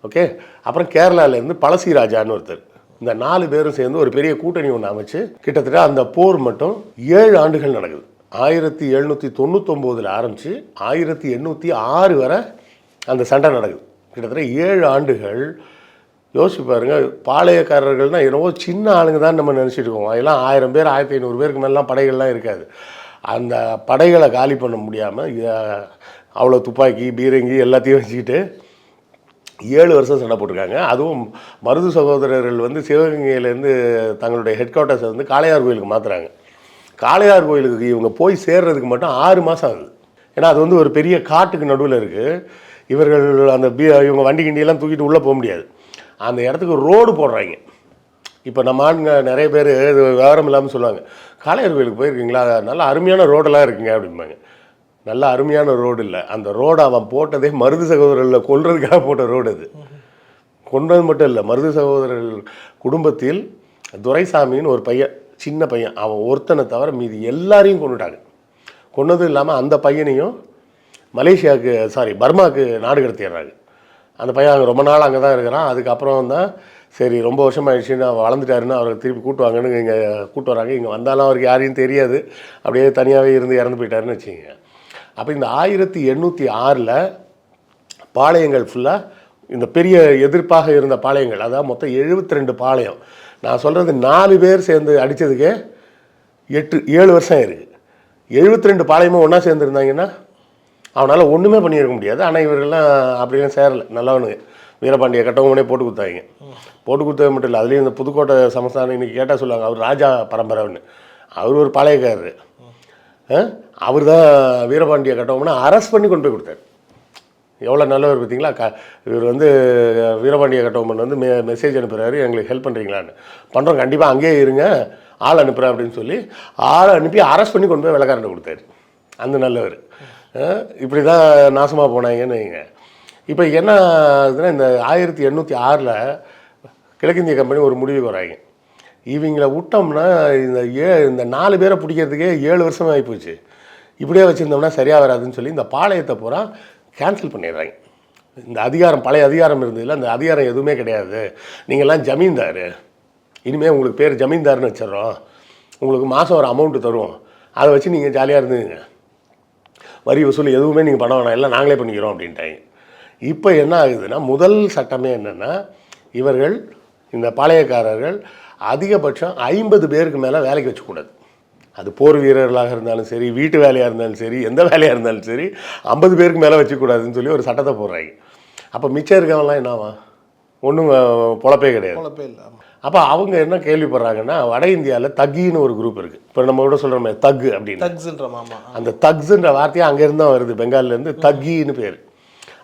ஓகே, அப்புறம் கேரளாவிலேருந்து பழசி ராஜான்னு ஒருத்தர். இந்த 4 பேரும் சேர்ந்து ஒரு பெரிய கூட்டணி ஒன்று அமைச்சு கிட்டத்தட்ட அந்த போர் மட்டும் 7 ஆண்டுகள் நடக்குது. 1799 ஆரம்பித்து 1806 வரை அந்த சண்டை நடக்குது. கிட்டத்தட்ட 7 ஆண்டுகள். யோசிச்சு பாருங்கள், பாளையக்காரர்கள்னால் என்னவோ சின்ன ஆளுங்க தான் நம்ம நினச்சிட்டு இருக்கோம். அதெல்லாம் 1000 பேர் 1500 பேருக்கு மேலாம் படைகள்லாம் இருக்காது. அந்த படைகளை காலி பண்ண முடியாமல் அவ்வளோ துப்பாக்கி பீரங்கி எல்லாத்தையும் வச்சுக்கிட்டு 7 வருஷம் சண்டை போட்டிருக்காங்க. அதுவும் மருது சகோதரர்கள் வந்து சிவகங்கையிலேருந்து தங்களுடைய ஹெட் குவார்ட்டர்ஸை வந்து காளையார் கோயிலுக்கு மாற்றுறாங்க. காளையார் கோயிலுக்கு இவங்க போய் சேர்றதுக்கு மட்டும் 6 மாதம் ஆகுது. ஏன்னா அது வந்து ஒரு பெரிய காட்டுக்கு நடுவில் இருக்குது. இவர்கள் அந்த இவங்க வண்டி கிண்டியெல்லாம் தூக்கிட்டு உள்ளே போக முடியாது. அந்த இடத்துக்கு ரோடு போடுறாங்க. இப்போ நம்ம ஆளுங்க நிறைய பேர் விவரம் இல்லாமல் சொல்லுவாங்க, காளையார் கோயிலுக்கு போயிருக்கீங்களா, நல்ல அருமையான ரோடெல்லாம் இருக்குங்க அப்படிம்பாங்க. நல்ல அருமையான ரோடு இல்லை, அந்த ரோடு அவன் போட்டதே மருது சகோதரர்களில் கொல்றதுக்காக போட்ட ரோடு. அது கொன்றது மட்டும் இல்லை, மருது சகோதரர்கள் குடும்பத்தில் துரைசாமின்னு ஒரு பையன், சின்ன பையன், அவன் ஒருத்தனை தவிர மீதி எல்லாரையும் கொண்டுட்டாங்க. கொன்னதும் இல்லாமல் அந்த பையனையும் பர்மாவுக்கு நாடு கடத்திடுறாங்க. அந்த பையன் அங்கே ரொம்ப நாள் அங்கே தான் இருக்கிறான். அதுக்கப்புறம் தான் சரி ரொம்ப வருஷமாகிடுச்சுன்னு வளர்ந்துட்டாருன்னு அவரை திருப்பி கூட்டுவாங்கன்னு இங்கே கூட்டு வராங்க. இங்கே வந்தாலும் அவருக்கு யாரையும் தெரியாது, அப்படியே தனியாகவே இருந்து இறந்து போயிட்டாருன்னு வச்சுக்கோங்க. அப்போ இந்த 1806 பாளையங்கள் ஃபுல்லாக இந்த பெரிய எதிர்ப்பாக இருந்த பாளையங்கள், அதாவது மொத்தம் 72 பாளையம். நான் சொல்கிறது 4 பேர் சேர்ந்து அடித்ததுக்கே 7 வருஷம் இருக்குது. 72 பாளையமும் ஒன்றா சேர்ந்துருந்தாங்கன்னா அவனால் ஒன்றுமே பண்ணியிருக்க முடியாது. ஆனால் இவர்கள்லாம் அப்படிலாம் சேரலை, நல்லவனுங்க. வீரபாண்டிய கட்டபொம்மனே போட்டு கொடுத்தாங்க. போட்டு கொடுத்தது மட்டும் இல்லை, அதுலேயும் இந்த புதுக்கோட்டை சமஸ்தானம் இன்றைக்கி கேட்டால் சொல்லுவாங்க அவர் ராஜா பரம்பரைன்னு. அவர் ஒரு பாளையக்காரர். அவர் தான் வீரபாண்டிய கட்டபொம்மனை அரெஸ்ட் பண்ணி கொண்டு போய் கொடுத்தார். எவ்வளோ நல்லவர் பார்த்தீங்களா. இவர் வந்து வீரபாண்டிய கட்டபொம்மன் வந்து மெசேஜ் அனுப்புகிறாரு, எங்களுக்கு ஹெல்ப் பண்ணுறீங்களான்னு. பண்ணுறோம், கண்டிப்பாக அங்கேயே இருங்க, ஆள் அனுப்புகிறேன் அப்படின்னு சொல்லி ஆள் அனுப்பி அரெஸ்ட் பண்ணி கொண்டு போய் வெள்ளக்காரன் கொடுத்தாரு அந்த நல்லவர். இப்படி தான் நாசமாக போனாங்கன்னு வைங்க. இப்போ என்ன ஆகுதுன்னா, இந்த 1806 கிழக்கிந்திய கம்பெனி ஒரு முடிவுக்கு வராங்க. இவங்கள விட்டோம்னா இந்த 4 பேரை பிடிக்கிறதுக்கே 7 வருஷம் ஆகிப்போச்சு. இப்படியே வச்சுருந்தோம்னா சரியாக வராதுன்னு சொல்லி இந்த பாளையத்தை பூரா கேன்சல் பண்ணிடுறாங்க. இந்த அதிகாரம், பழைய அதிகாரம் இருந்ததில்ல, அந்த அதிகாரம் எதுவுமே கிடையாது. நீங்கள்லாம் ஜமீன்தார், இனிமேல் உங்களுக்கு பேர் ஜமீன்தார்னு வச்சிடறோம், உங்களுக்கு மாதம் ஒரு அமௌண்ட்டு தருவோம், அதை வச்சு நீங்கள் ஜாலியாக இருந்துங்க, வரி வசூல் எதுவுமே நீங்கள் பண்ண வேணாம், எல்லாம் நாங்களே பண்ணிக்கிறோம் அப்படின்ட்டாங்க. இப்போ என்ன ஆகுதுன்னா, முதல் சட்டமே என்னென்னா, இவர்கள் இந்த பாளையக்காரர்கள் அதிகபட்சம் 50 பேருக்கு மேலே வேலைக்கு வச்சக்கூடாது. அது போர் வீரர்களாக இருந்தாலும் சரி, வீட்டு வேலையாக இருந்தாலும் சரி, எந்த வேலையாக இருந்தாலும் சரி, 50 பேருக்கு மேலே வச்சுக்கூடாதுன்னு சொல்லி ஒரு சட்டத்தை போடுறாங்க. அப்போ மிச்சம் இருக்கவங்களாம் என்னவா, ஒன்றும் பொழப்பே கிடையாது. அப்போ அவங்க என்ன கேள்விப்படுறாங்கன்னா, வட இந்தியாவில் தக்கின்னு ஒரு குரூப் இருக்குது. இப்போ நம்ம கூட சொல்கிறோமே தக் அப்படின்னு, அந்த தக்ஸுன்ற வார்த்தையை அங்கேருந்து தான் வருது, பெங்கால்லேருந்து தக்கின்னு பேர்.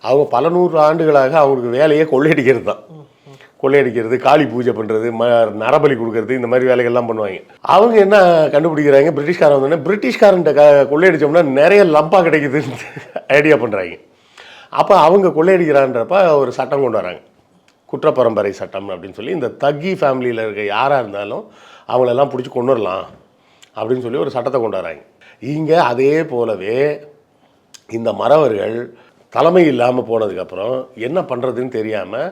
அவங்க பல 100 ஆண்டுகளாக அவங்களுக்கு வேலையே கொள்ளையடிக்கிறது தான். கொள்ளையடிக்கிறது, காளி பூஜை பண்ணுறது, நரபலி கொடுக்கறது, இந்த மாதிரி வேலைகள்லாம் பண்ணுவாங்க. அவங்க என்ன கண்டுபிடிக்கிறாங்க, பிரிட்டிஷ்காரன் வந்தோடனே பிரிட்டிஷ்காரன்ட்ட கொள்ளையடித்தோம்னா நிறைய லம்பாக கிடைக்குதுன்னு ஐடியா பண்ணுறாங்க. அப்போ அவங்க கொள்ளையடிக்கிறான்றப்ப ஒரு சட்டம் கொண்டு வராங்க, குற்றப்பரம்பரை சட்டம் அப்படின்னு சொல்லி. இந்த தக்கி ஃபேமிலியில் இருக்க யாராக இருந்தாலும் அவங்களெல்லாம் பிடிச்சி கொண்டு வரலாம் அப்படின்னு சொல்லி ஒரு சட்டத்தை கொண்டு வராங்க. இங்கே அதே போலவே இந்த மறவர்கள் தலைமை இல்லாமல் போனதுக்கப்புறம் என்ன பண்ணுறதுன்னு தெரியாமல்,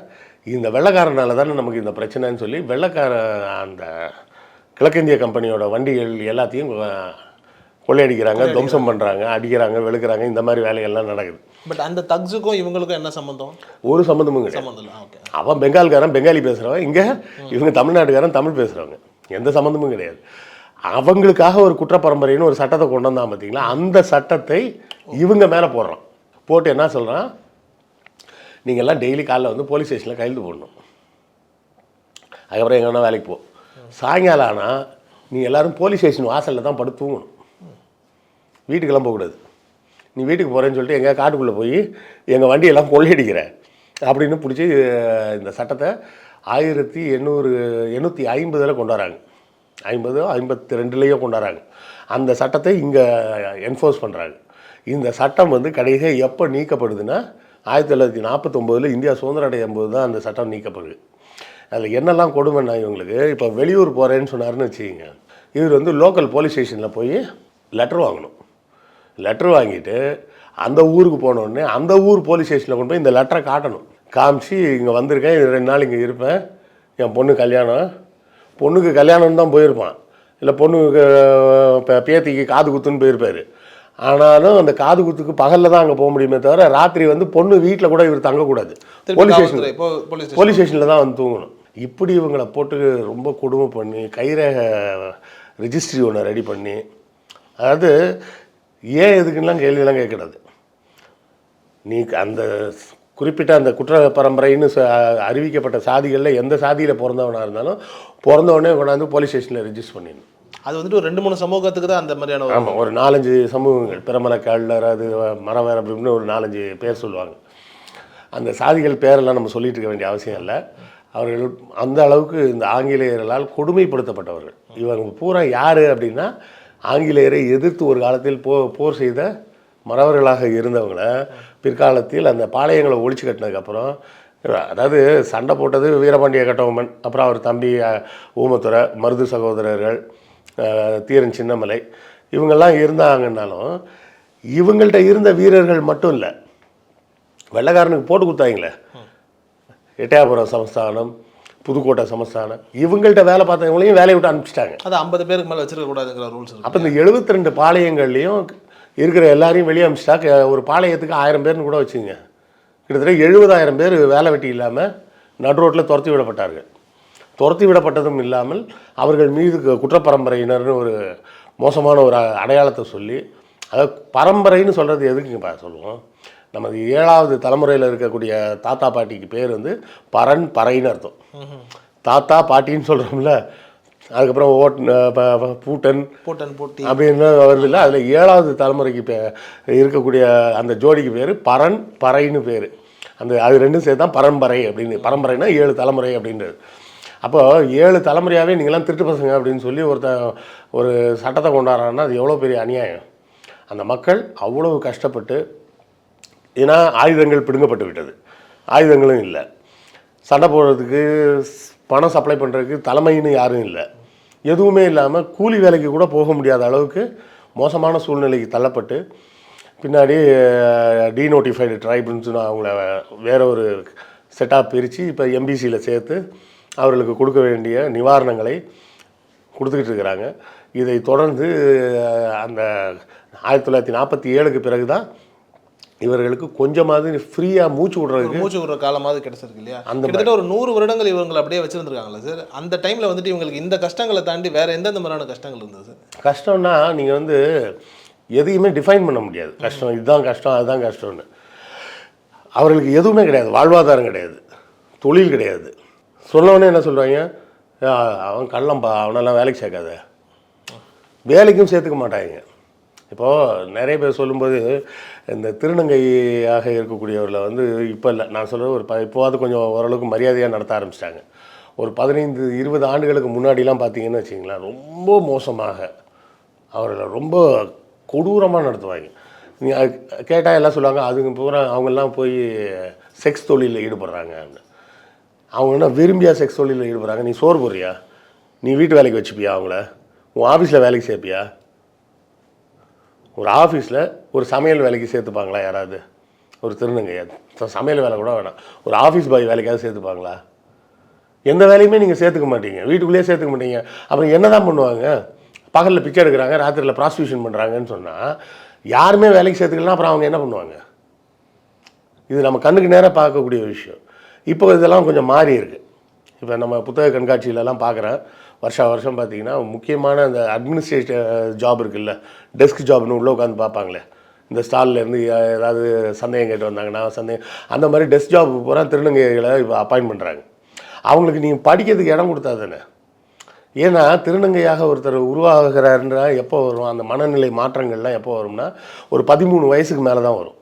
இந்த வெள்ளைக்காரனால தானே நமக்கு இந்த பிரச்சனைன்னு சொல்லி அந்த கிழக்கிந்திய கம்பெனியோட வண்டிகள் எல்லாத்தையும் கொள்ளையடிக்கிறாங்க, துவம்சம் பண்ணுறாங்க, அடிக்கிறாங்க, வெளுக்கிறாங்க, இந்த மாதிரி வேலைகள்லாம் நடக்குது. பட் அந்த தக்ஸுக்கும் இவங்களுக்கும் என்ன சம்மந்தம்? ஒரு சம்மந்தமும் கிடையாது. அவன் பெங்கால்காரன் பெங்காலி பேசுகிறவன், இங்கே இவங்க தமிழ்நாட்டுக்காரன் தமிழ் பேசுகிறவங்க, எந்த சம்மந்தமும் கிடையாது. அவங்களுக்காக ஒரு குற்றப்பரம்பரைன்னு ஒரு சட்டத்தை கொண்டு வந்தான் பார்த்தீங்களா, அந்த சட்டத்தை இவங்க மேலே போடுறான். போட்டு என்ன சொல்கிறான், நீங்கள்லாம் டெய்லி காலைல வந்து போலீஸ் ஸ்டேஷனில் கையெழுத்து போடணும், அதுக்கப்புறம் எங்கன்னா வேலைக்கு போ, சாயங்காலம் ஆனால் நீ எல்லோரும் போலீஸ் ஸ்டேஷன் வாசலில் தான் படுத்து தூங்கணும், வீட்டுக்கெல்லாம் போகக்கூடாது. நீ வீட்டுக்கு போகிறேன்னு சொல்லிட்டு எங்கள் காட்டுக்குள்ளே போய் எங்கள் வண்டியெல்லாம் கொள்ளையடிக்கிற அப்படின்னு பிடிச்சி இந்த சட்டத்தை 1850 கொண்டு வராங்க. 52 கொண்டு வராங்க. அந்த சட்டத்தை இங்கே என்ஃபோர்ஸ் பண்ணுறாங்க. இந்த சட்டம் வந்து கடைசியாக எப்போ நீக்கப்படுதுன்னா 1949 இந்தியா சுதந்திரம் அடையும் போது தான் அந்த சட்டம் நீக்கப்படுது. அதில் என்னெல்லாம் கொடுமைன்னா, இவங்களுக்கு இப்போ வெளியூர் போகிறேன்னு சொன்னார்னு வச்சுக்கிங்க, இவர் வந்து லோக்கல் போலீஸ் ஸ்டேஷனில் போய் லெட்டர் வாங்கணும். லெட்டர் வாங்கிட்டு அந்த ஊருக்கு போனோடனே அந்த ஊர் போலீஸ் ஸ்டேஷனில் கொண்டு போய் இந்த லெட்டரை காட்டணும். காமிச்சு இங்கே வந்திருக்கேன், 2 நாள் இங்கே இருப்பேன், என் பொண்ணுக்கு கல்யாணம் தான் போயிருப்பான், இல்லை பொண்ணுக்கு பேத்திக்கு காது குத்துன்னு போயிருப்பார். ஆனாலும் அந்த காது குத்துக்கு பகலில் தான் அங்கே போக முடியுமே தவிர ராத்திரி வந்து பொண்ணு வீட்டில் கூட இவர் தங்கக்கூடாது, போலீஸ் ஸ்டேஷனில் தான் வந்து தூங்கணும். இப்படி இவங்களை போட்டு ரொம்ப கொடுமை பண்ணி கைரேக ரிஜிஸ்ட்ரி ஒன்று ரெடி பண்ணி, அதாவது ஏன் எதுக்குலாம் கேள்வியெல்லாம் கேட்கக்கூடாது. நீ அந்த குறிப்பிட்ட அந்த குற்ற பரம்பரைன்னு அறிவிக்கப்பட்ட சாதிகளில் எந்த சாதியில் பிறந்தவனாக இருந்தாலும் பிறந்தவொடனே கொண்டாந்து போலீஸ் ஸ்டேஷனில் ரிஜிஸ்டர் பண்ணிடணும். அது வந்துட்டு ஒரு 2-3 சமூகத்துக்கு தான் அந்த மாதிரியான. ஆமாம், ஒரு 4-5 சமூகங்கள், பிரமல கள்ளர், அது மரவேர் அப்படின்னு ஒரு 4-5 பேர் சொல்லுவாங்க. அந்த சாதிகள் பேரெல்லாம் நம்ம சொல்லிட்டு இருக்க வேண்டிய அவசியம் இல்லை. அவர்கள் அந்த அளவுக்கு இந்த ஆங்கிலேயர்களால் கொடுமைப்படுத்தப்பட்டவர்கள். இவங்க பூரா யார் அப்படின்னா, ஆங்கிலேயரை எதிர்த்து ஒரு காலத்தில் போர் செய்த மறவர்களாக இருந்தவங்கள பிற்காலத்தில் அந்த பாளையங்களை ஒழிச்சு கட்டினதுக்கப்புறம், அதாவது சண்டை போட்டது வீரபாண்டிய கட்டபொம்மன், அப்புறம் அவர் தம்பி ஊமத்துறை, மருது சகோதரர்கள், தீரன் சின்னமலை, இவங்கெல்லாம் இருந்தாங்கன்னாலும் இவங்கள்ட்ட இருந்த வீரர்கள் மட்டும் இல்லை, வெள்ளைக்காரனுக்கு போட்டு கொடுத்தாங்களே எட்டயபுரம் சமஸ்தானம், புதுக்கோட்டை சமஸ்தானம், இவங்கள்ட்ட வேலை பார்த்தவங்களையும் வேலையை விட்டு அனுப்பிச்சிட்டாங்க. அது 50 பேருக்கு மேலே வச்சிருக்க கூடாதுங்கிற ரூல்ஸ் இருக்கு. அப்போ இந்த 72 பாளையங்கள்லையும் இருக்கிற எல்லாரையும் வெளியே அனுப்பிச்சிட்டா ஒரு பாளையத்துக்கு 1000 பேர்னு கூட வச்சுங்க, கிட்டத்தட்ட 70,000 பேர் வேலை வெட்டி இல்லாமல் நடு ரோட்டில் துரத்தி விடப்பட்டார்கள். துரத்தி விடப்பட்டதும் இல்லாமல் அவர்கள் மீது குற்றப்பரம்பரையினர்னு ஒரு மோசமான ஒரு அடையாளத்தை சொல்லி, அதாவது பரம்பரைன்னு சொல்கிறது எதுக்குங்க சொல்லுவோம், நமது 7வது தலைமுறையில் இருக்கக்கூடிய தாத்தா பாட்டிக்கு பேர் வந்து பரன் பறைன்னு அர்த்தம். தாத்தா பாட்டின்னு சொல்கிறோம்ல, அதுக்கப்புறம் பூட்டன் அப்படின்னு வருது இல்லை, அதில் 7வது தலைமுறைக்கு இருக்கக்கூடிய அந்த ஜோடிக்கு பேர் பரன் பறைன்னு பேர். அது ரெண்டும் சேர்த்து தான் பரம்பரை அப்படின்னு. பரம்பரைனா 7 தலைமுறை அப்படின்றது. அப்போ 7 தலைமுறையாகவே நீங்களாம் திருட்டு பசங்க அப்படின்னு சொல்லி ஒரு சட்டத்தை கொண்டாடுறாங்கன்னா அது எவ்வளோ பெரிய அநியாயம். அந்த மக்கள் அவ்வளவு கஷ்டப்பட்டு, ஏன்னா ஆயுதங்கள் பிடுங்கப்பட்டு விட்டது, ஆயுதங்களும் இல்லை, சண்டை போடுறதுக்கு பணம் சப்ளை பண்ணுறதுக்கு தலைமைன்னு யாரும் இல்லை, எதுவுமே இல்லாமல் கூலி வேலைக்கு கூட போக முடியாத அளவுக்கு மோசமான சூழ்நிலைக்கு தள்ளப்பட்டு, பின்னாடி டீநோட்டிஃபைடு ட்ரைபுன்னு அவங்கள வேற ஒரு செட்டாக பிரித்து இப்போ எம்பிசியில் சேர்த்து அவர்களுக்கு கொடுக்க வேண்டிய நிவாரணங்களை கொடுத்துக்கிட்டு இருக்கிறாங்க. இதை தொடர்ந்து அந்த 1947க்கு பிறகு தான் இவர்களுக்கு கொஞ்சமாவது ஃப்ரீயாக மூச்சு விடுற காலமாவது கிடைச்சிருக்கு இல்லையா? அந்த கிட்டத்தட்ட ஒரு 100 வருடங்கள் இவங்களை அப்படியே வச்சுருந்துருக்காங்களா சார்? அந்த டைமில் வந்துட்டு இவங்களுக்கு இந்த கஷ்டங்களை தாண்டி வேறு எந்தெந்த மாதிரியான கஷ்டங்கள் இருந்தது சார்? கஷ்டம்னா நீங்கள் வந்து எதையுமே டிஃபைன் பண்ண முடியாது. கஷ்டம் இதுதான் கஷ்டம் அதுதான் கஷ்டம்னு. அவர்களுக்கு எதுவுமே கிடையாது, வாழ்வாதாரம் கிடையாது, தொழில் கிடையாது. சொன்னவொடனே என்ன சொல்கிறாங்க, அவன் கள்ளம்பா, அவனெல்லாம் வேலைக்கு சேர்க்காத, வேலைக்கும் சேர்த்துக்க மாட்டாங்க. இப்போது நிறைய பேர் சொல்லும்போது இந்த திருநங்கையாக இருக்கக்கூடியவர்களை வந்து இப்போ இல்லை, நான் சொல்கிறது ஒரு இப்போவாது கொஞ்சம் ஓரளவுக்கு மரியாதையாக நடத்த ஆரம்பிச்சிட்டாங்க. ஒரு 15-20 ஆண்டுகளுக்கு முன்னாடிலாம் பார்த்தீங்கன்னு வச்சிங்களேன், ரொம்ப மோசமாக அவர்களை ரொம்ப கொடூரமாக நடத்துவாங்க. நீங்கள் கேட்டால் எல்லாம் சொல்லுவாங்க, அதுங்க பூரா அவங்கெல்லாம் போய் செக்ஸ் தொழிலில் ஈடுபடுறாங்க. அவங்க என்ன விரும்பியா செக்ஸ் தொழிலில் ஈடுபடுறாங்க? நீ சோறு போடுறியா? நீ வீட்டு வேலைக்கு வச்சுப்பியா? அவங்கள உன் ஆஃபீஸில் வேலைக்கு சேர்ப்பியா? ஒரு ஆஃபீஸில் ஒரு சமையல் வேலைக்கு சேர்த்துப்பாங்களா யாராவது? ஒரு திருநங்கையா? சமையல் வேலை கூட வேணாம், ஒரு ஆஃபீஸ் பாய் வேலைக்காவது சேர்த்துப்பாங்களா? எந்த வேலையுமே நீங்கள் சேர்த்துக்க மாட்டீங்க, வீட்டுக்குள்ளேயே சேர்த்துக்க மாட்டீங்க. அப்புறம் என்ன தான் பண்ணுவாங்க? பகலில் பிச்சை எடுக்கிறாங்க, ராத்திரியில் ப்ராஸ்டியூஷன் பண்ணுறாங்கன்னு சொன்னால் யாருமே வேலைக்கு சேர்த்துக்கலாம். அப்புறம் அவங்க என்ன பண்ணுவாங்க? இது நம்ம கண்ணுக்கு நேராக பார்க்கக்கூடிய விஷயம். இப்போ இதெல்லாம் கொஞ்சம் மாறி இருக்குது. இப்போ நம்ம புத்தக கண்காட்சியிலலாம் பார்க்குறேன், வருஷம் பார்த்திங்கன்னா முக்கியமான அந்த அட்மினிஸ்ட்ரேட்டிவ் ஜாப் இருக்குல்ல, டெஸ்க் ஜாப்னு உள்ளே உட்காந்து பார்ப்பாங்களே, இந்த ஸ்டால்லேருந்து ஏதாவது சந்தேகம் கேட்டு வந்தாங்கன்னா அந்த மாதிரி டெஸ்க் ஜாப் பூரா திருநங்கைகளை இப்போ அப்பாயின்ட் பண்ணுறாங்க. அவங்களுக்கு நீங்கள் படிக்கிறதுக்கு இடம் கொடுத்தா தானே. ஏன்னா திருநங்கையாக ஒருத்தர் உருவாகிறாருன்றா எப்போ வரும்? அந்த மனநிலை மாற்றங்கள்லாம் எப்போ வரும்னா ஒரு 13 வயசுக்கு மேலே தான் வரும்.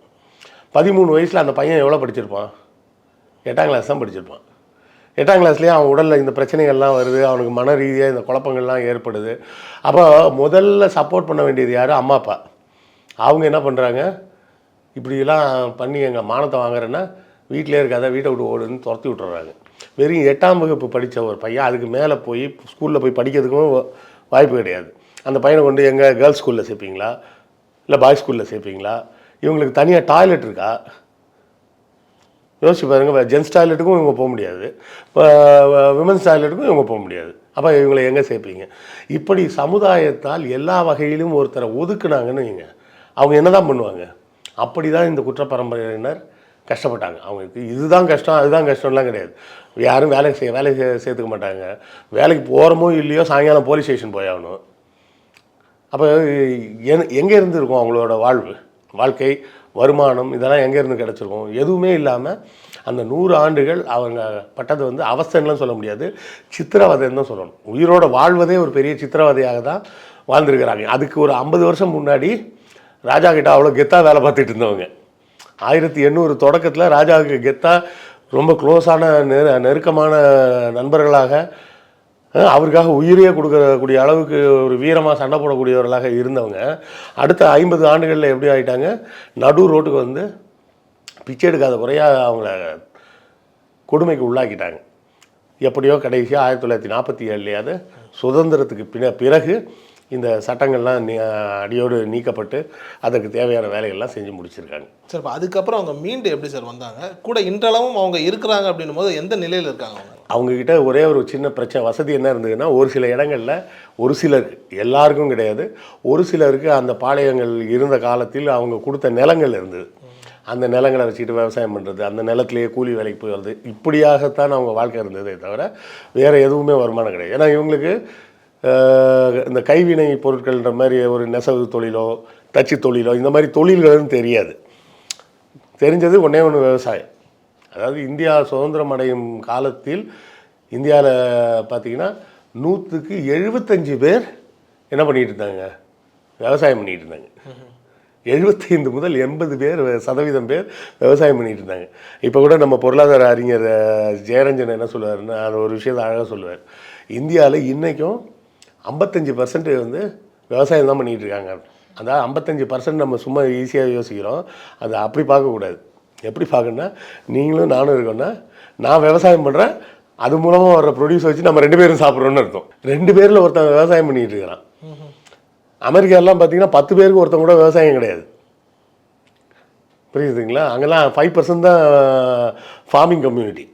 13 வயசில் அந்த பையன் எவ்வளோ படிச்சிருப்பான்? 8ஆம் கிளாஸ் தான் படிச்சிருப்பான். 8ஆம் கிளாஸ்லேயே அவன் உடலில் இந்த பிரச்சனைகள்லாம் வருது, அவனுக்கு மன ரீதியாக இந்த குழப்பங்கள்லாம் ஏற்படுது. அப்போ முதல்ல சப்போர்ட் பண்ண வேண்டியது யார்? அம்மா அப்பா. அவங்க என்ன பண்ணுறாங்க? இப்படிலாம் பண்ணி எங்கள் மானத்தை வாங்குறேன்னா வீட்டிலே இருக்காத, வீட்டை விட்டு ஓடுன்னு துரத்தி விட்டுறாங்க. வெறும் 8ஆம் வகுப்பு படித்த ஒரு பையன் அதுக்கு மேலே போய் ஸ்கூலில் போய் படிக்கிறதுக்கும் வாய்ப்பு கிடையாது. அந்த பையனை கொண்டு எங்கள் கேர்ள்ஸ் ஸ்கூலில் சேர்ப்பீங்களா, இல்லை பாய்ஸ் ஸ்கூலில் சேர்ப்பீங்களா? இவங்களுக்கு தனியாக டாய்லெட் இருக்கா? யோசிச்சு பாருங்கள். ஜென்ஸ் டாய்லெட்டுக்கும் இவங்க போக முடியாது, விமன்ஸ் டாய்லெட்டுக்கும் இவங்க போக முடியாது. அப்போ இவங்களை எங்கே சேர்ப்பீங்க? இப்படி சமுதாயத்தால் எல்லா வகையிலும் ஒருத்தரை ஒதுக்குனாங்கன்னு வைங்க, அவங்க என்ன தான் பண்ணுவாங்க? அப்படி தான் இந்த குற்றப்பரம்பரையினர் கஷ்டப்பட்டாங்க. அவங்களுக்கு இதுதான் கஷ்டம் அதுதான் கஷ்டம்லாம் கிடையாது. யாரும் வேலைக்கு சேர்த்துக்க மாட்டாங்க. வேலைக்கு போகிறோமோ இல்லையோ சாயங்காலம் போலீஸ் ஸ்டேஷன் போய் ஆகணும். அப்போ எங்கே இருந்து இருக்கும் அவங்களோட வாழ்க்கை, வருமானம், இதெல்லாம் எங்கேருந்து கிடச்சிருக்கும்? எதுவுமே இல்லாமல் அந்த 100 ஆண்டுகள் அவங்க பட்டது வந்து அவஸ்தைன்னுலாம் சொல்ல முடியாது, சித்திரவதைன்னு தான் சொல்லணும். உயிரோட வாழ்வதே ஒரு பெரிய சித்திரவதையாக தான் வாழ்ந்துருக்கிறாங்க. அதுக்கு ஒரு 50 வருஷம் முன்னாடி ராஜா கிட்ட அவ்வளோ கெத்தாக வேலை பார்த்துட்டு இருந்தவங்க. 1800 தொடக்கத்தில் ராஜாவுக்கு கெத்தாக ரொம்ப க்ளோஸான நெருக்கமான நண்பர்களாக, அவருக்காக உயிரையே கொடுக்கக்கூடிய அளவுக்கு ஒரு வீரமாக சண்டை போடக்கூடியவர்களாக இருந்தவங்க அடுத்த 50 ஆண்டுகளில் எப்படி ஆகிட்டாங்க? நடு ரோட்டுக்கு வந்து பிச்சை எடுக்காத குறையாக அவங்கள கொடுமைக்கு உள்ளாக்கிட்டாங்க. எப்படியோ கடைசியாக 1947 சுதந்திரத்துக்கு பிறகு இந்த சட்டங்கள்லாம் அடியோடு நீக்கப்பட்டு அதற்கு தேவையான வேலைகள்லாம் செஞ்சு முடிச்சிருக்காங்க. சார் இப்போ அதுக்கப்புறம் அவங்க மீண்டு எப்படி சார் வந்தாங்க? கூட இன்றளவும் அவங்க இருக்கிறாங்க அப்படின்னும் போது எந்த நிலையில் இருக்காங்க அவங்க? அவங்கக்கிட்ட ஒரே ஒரு சின்ன பிரச்சனை வசதி என்ன இருந்ததுன்னா, ஒரு சில இடங்களில் ஒரு சிலருக்கு, எல்லாருக்கும் கிடையாது, ஒரு சிலருக்கு அந்த பாளையங்கள் இருந்த காலத்தில் அவங்க கொடுத்த நிலங்கள் இருந்தது. அந்த நிலங்களை வச்சுக்கிட்டு விவசாயம் பண்ணுறது, அந்த நிலத்திலேயே கூலி வேலைக்கு போய் வருது, இப்படியாகத்தான் அவங்க வாழ்க்கை இருந்ததே தவிர வேறு எதுவுமே வருமானம் கிடையாது. ஏன்னா இவங்களுக்கு இந்த கைவினை பொருட்கள்ன்ற மாதிரி ஒரு நெசவு தொழிலோ தச்சு தொழிலோ இந்த மாதிரி தொழில்களும் தெரியாது. தெரிஞ்சது ஒன்றே ஒன்று விவசாயம். அதாவது இந்தியா சுதந்திரம் அடையும் காலத்தில் இந்தியாவில் பார்த்திங்கன்னா 100க்கு 75 பேர் என்ன பண்ணிகிட்டு இருந்தாங்க? விவசாயம் பண்ணிகிட்டு இருந்தாங்க. 75 முதல் 80% பேர் விவசாயம் பண்ணிகிட்டு இருந்தாங்க. இப்போ கூட நம்ம பொருளாதார அறிஞர் ஜெயரஞ்சன் என்ன சொல்லுவாருன்னா, அது ஒரு விஷயத்தை அழகாக சொல்லுவார். இந்தியாவில் இன்றைக்கும் 55% வந்து விவசாயம் தான் பண்ணிகிட்டு இருக்காங்க. அதாவது 55% நம்ம சும்மா ஈஸியாக யோசிக்கிறோம். அதை அப்படி பார்க்கக்கூடாது. எப்படி பார்க்கணுன்னா, நீங்களும் நானும் இருக்கோன்னா, நான் விவசாயம் பண்ணுறேன், அது மூலமாக வர்ற ப்ரொடியூஸ் வச்சு நம்ம 2 பேரும் சாப்பிட்றோன்னு அர்த்தம். 2 பேரில் ஒருத்தன் விவசாயம் பண்ணிகிட்டு இருக்கிறான். அமெரிக்காலாம் பார்த்திங்கன்னா 10 பேருக்கு ஒருத்தன் கூட விவசாயம் கிடையாது. புரியுதுங்களா? அங்கெல்லாம் 5% தான் ஃபார்மிங் கம்யூனிட்டி.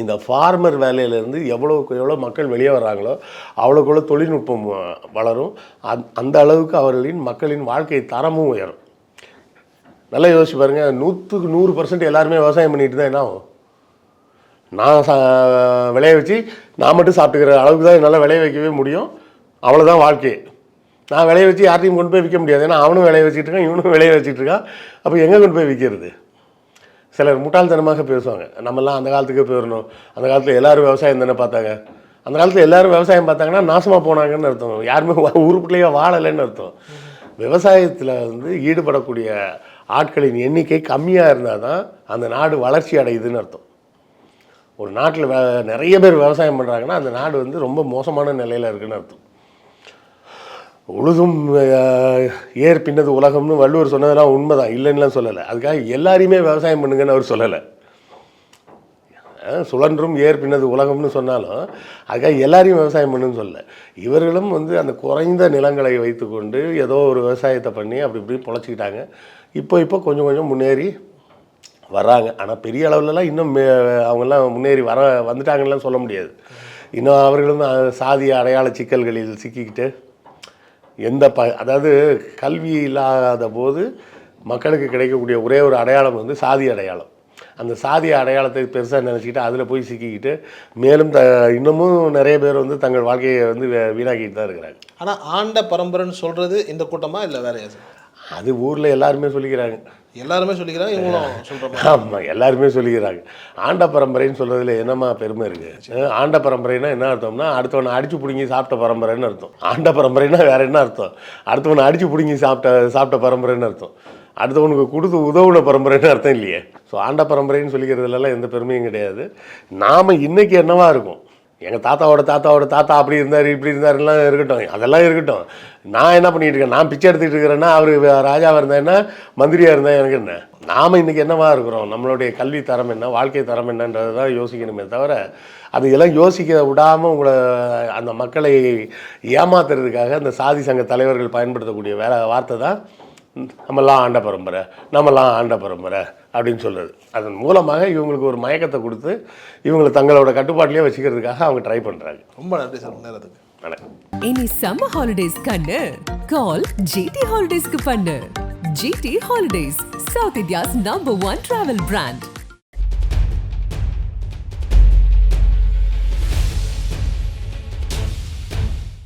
இந்த ஃபார்மர் வேலையிலேருந்து எவ்வளோக்கு எவ்வளோ மக்கள் வெளியே வர்றாங்களோ அவ்வளோக்கு எவ்வளோ தொழில்நுட்பம் வளரும். அந்த அளவுக்கு அவர்களின் மக்களின் வாழ்க்கை தரமும் உயரும். நல்லா யோசிச்சு பாருங்கள். 100க்கு 100% எல்லாருமே விவசாயம் பண்ணிட்டு தான் என்ன ஆகும்? நான் விளைய வச்சு நான் மட்டும் சாப்பிட்டுக்கிற அளவுக்கு தான் என்னால் விளைய வைக்கவே முடியும். அவ்வளோதான் வாழ்க்கை. நான் விளைய வச்சு யார்ட்டையும் கொண்டு போய் விற்க முடியாது. ஏன்னா அவனும் விளைய வச்சுட்டு இருக்கான், இவனும் விளைய வச்சுட்டு இருக்கான். அப்போ எங்கே கொண்டு போய் விற்கிறது? சிலர் முட்டாள்தனமாக பேசுவாங்க, நம்மலாம் அந்த காலத்துக்கு போயிடணும், அந்த காலத்தில் எல்லோரும் விவசாயம் தானே பார்த்தாங்க. அந்த காலத்தில் எல்லோரும் விவசாயம் பார்த்தாங்கன்னா நாசமாக போனாங்கன்னு அர்த்தம். யாருமே உருப்படியாக வாழலைன்னு அர்த்தம். விவசாயத்தில் வந்து ஈடுபடக்கூடிய ஆட்களின் எண்ணிக்கை கம்மியாக இருந்தால் தான் அந்த நாடு வளர்ச்சி அடையுதுன்னு அர்த்தம். ஒரு நாட்டில் நிறைய பேர் விவசாயம் பண்ணுறாங்கன்னா அந்த நாடு வந்து ரொம்ப மோசமான நிலையில் இருக்குதுன்னு அர்த்தம். உழுதும் ஏர் பின்னது உலகம்னு வள்ளுவர் சொன்னதெல்லாம் உண்மைதான், இல்லைன்னுலாம் சொல்லலை. அதுக்காக எல்லாரையுமே விவசாயம் பண்ணுங்கன்னு அவர் சொல்லலை. சுழன்றும் ஏர் பின்னது உலகம்னு சொன்னாலும் அதுக்காக எல்லாரையும் விவசாயம் பண்ணுன்னு சொல்லலை. இவர்களும் வந்து அந்த குறைந்த நிலங்களை வைத்துக்கொண்டு ஏதோ ஒரு விவசாயத்தை பண்ணி அப்படி இப்படி பொழைச்சிக்கிட்டாங்க. இப்போ கொஞ்சம் கொஞ்சம் முன்னேறி வர்றாங்க. ஆனால் பெரிய அளவுலலாம் இன்னும் அவங்கெல்லாம் முன்னேறி வந்துட்டாங்கலாம் சொல்ல முடியாது. இன்னும் அவர்களும் சாதிய அடையாள சிக்கல்களில் சிக்கிக்கிட்டு அதாவது கல்வி இல்லாத போது மக்களுக்கு கிடைக்கக்கூடிய ஒரே ஒரு அடையாளம் வந்து சாதி அடையாளம். அந்த சாதிய அடையாளத்தை பெருசாக நினச்சிக்கிட்டு அதில் போய் சிக்கிக்கிட்டு மேலும் இன்னமும் நிறைய பேர் வந்து தங்கள் வாழ்க்கையை வந்து வீணாக்கிட்டு தான் இருக்கிறாங்க. ஆனால் ஆண்ட பரம்பரைன்னு சொல்கிறது இந்த கூட்டமாக இல்லை வேற யாரு? அது ஊரில் எல்லாருமே சொல்லிக்கிறாங்க. எல்லாருமே சொல்லிக்கிறாங்க, இவங்களும் சொல்கிறாங்க. ஆமாம், எல்லாருமே சொல்லிக்கிறாங்க. ஆண்ட பரம்பரைன்னு சொல்கிறதுல என்னம்மா பெருமை இருக்குது? ஆண்ட பரம்பரைனா என்ன அர்த்தம்னா, அடுத்தவனை அடித்து பிடிங்கி சாப்பிட்ட பரம்பரைன்னு அர்த்தம். ஆண்ட பரம்பரைனா வேறு என்ன அர்த்தம்? அடுத்தவனை அடித்து பிடிங்கி சாப்பிட்ட பரம்பரைன்னு அர்த்தம். அடுத்தவனுக்கு கொடுத்து உதவுன பரம்பரைன்னு அர்த்தம் இல்லையே. ஸோ ஆண்ட பரம்பரைன்னு சொல்லிக்கிறதுலாம் எந்த பெருமையும் கிடையாது. நாம் இன்றைக்கி என்னவா இருக்கும்? எங்கள் தாத்தாவோட தாத்தா அப்படி இருந்தார் இப்படி இருந்தாருலாம் இருக்கட்டும், அதெல்லாம் இருக்கட்டும். நான் என்ன பண்ணிகிட்டு இருக்கேன்? நான் பிச்சை எடுத்துகிட்டு இருக்கிறேன்னா அவர் ராஜாவாக இருந்தேன்னா மந்திரியாக இருந்தால் எனக்கு என்ன? நாம் இன்றைக்கி என்னவா இருக்கிறோம்? நம்மளுடைய கல்வி தரம் என்ன, வாழ்க்கை தரம் என்னன்றது தான் யோசிக்கணுமே தவிர அதையெல்லாம் யோசிக்க விடாமல் உங்களை அந்த மக்களை ஏமாத்துறதுக்காக அந்த சாதி சங்க தலைவர்கள் பயன்படுத்தக்கூடிய வார்த்தை தான் நம்மலாம் ஆண்ட பரம்பரை அப்படின்னு சொல்கிறது. அதன் மூலமாக இவங்களுக்கு ஒரு மயக்கத்தை கொடுத்து இவங்களை தங்களோட கட்டுப்பாட்டிலே வச்சுக்கிறதுக்காக அவங்க ட்ரை பண்ணுறாங்க. ரொம்ப நன்றி சார் நேரத்துக்கு. வணக்கம். இனி சம்மர் ஹாலிடேஸ் கண்ணு கால் ஜிடி ஹாலிடேஸ்க்கு பண்ணு. GT holidays, South India's number 1 travel brand.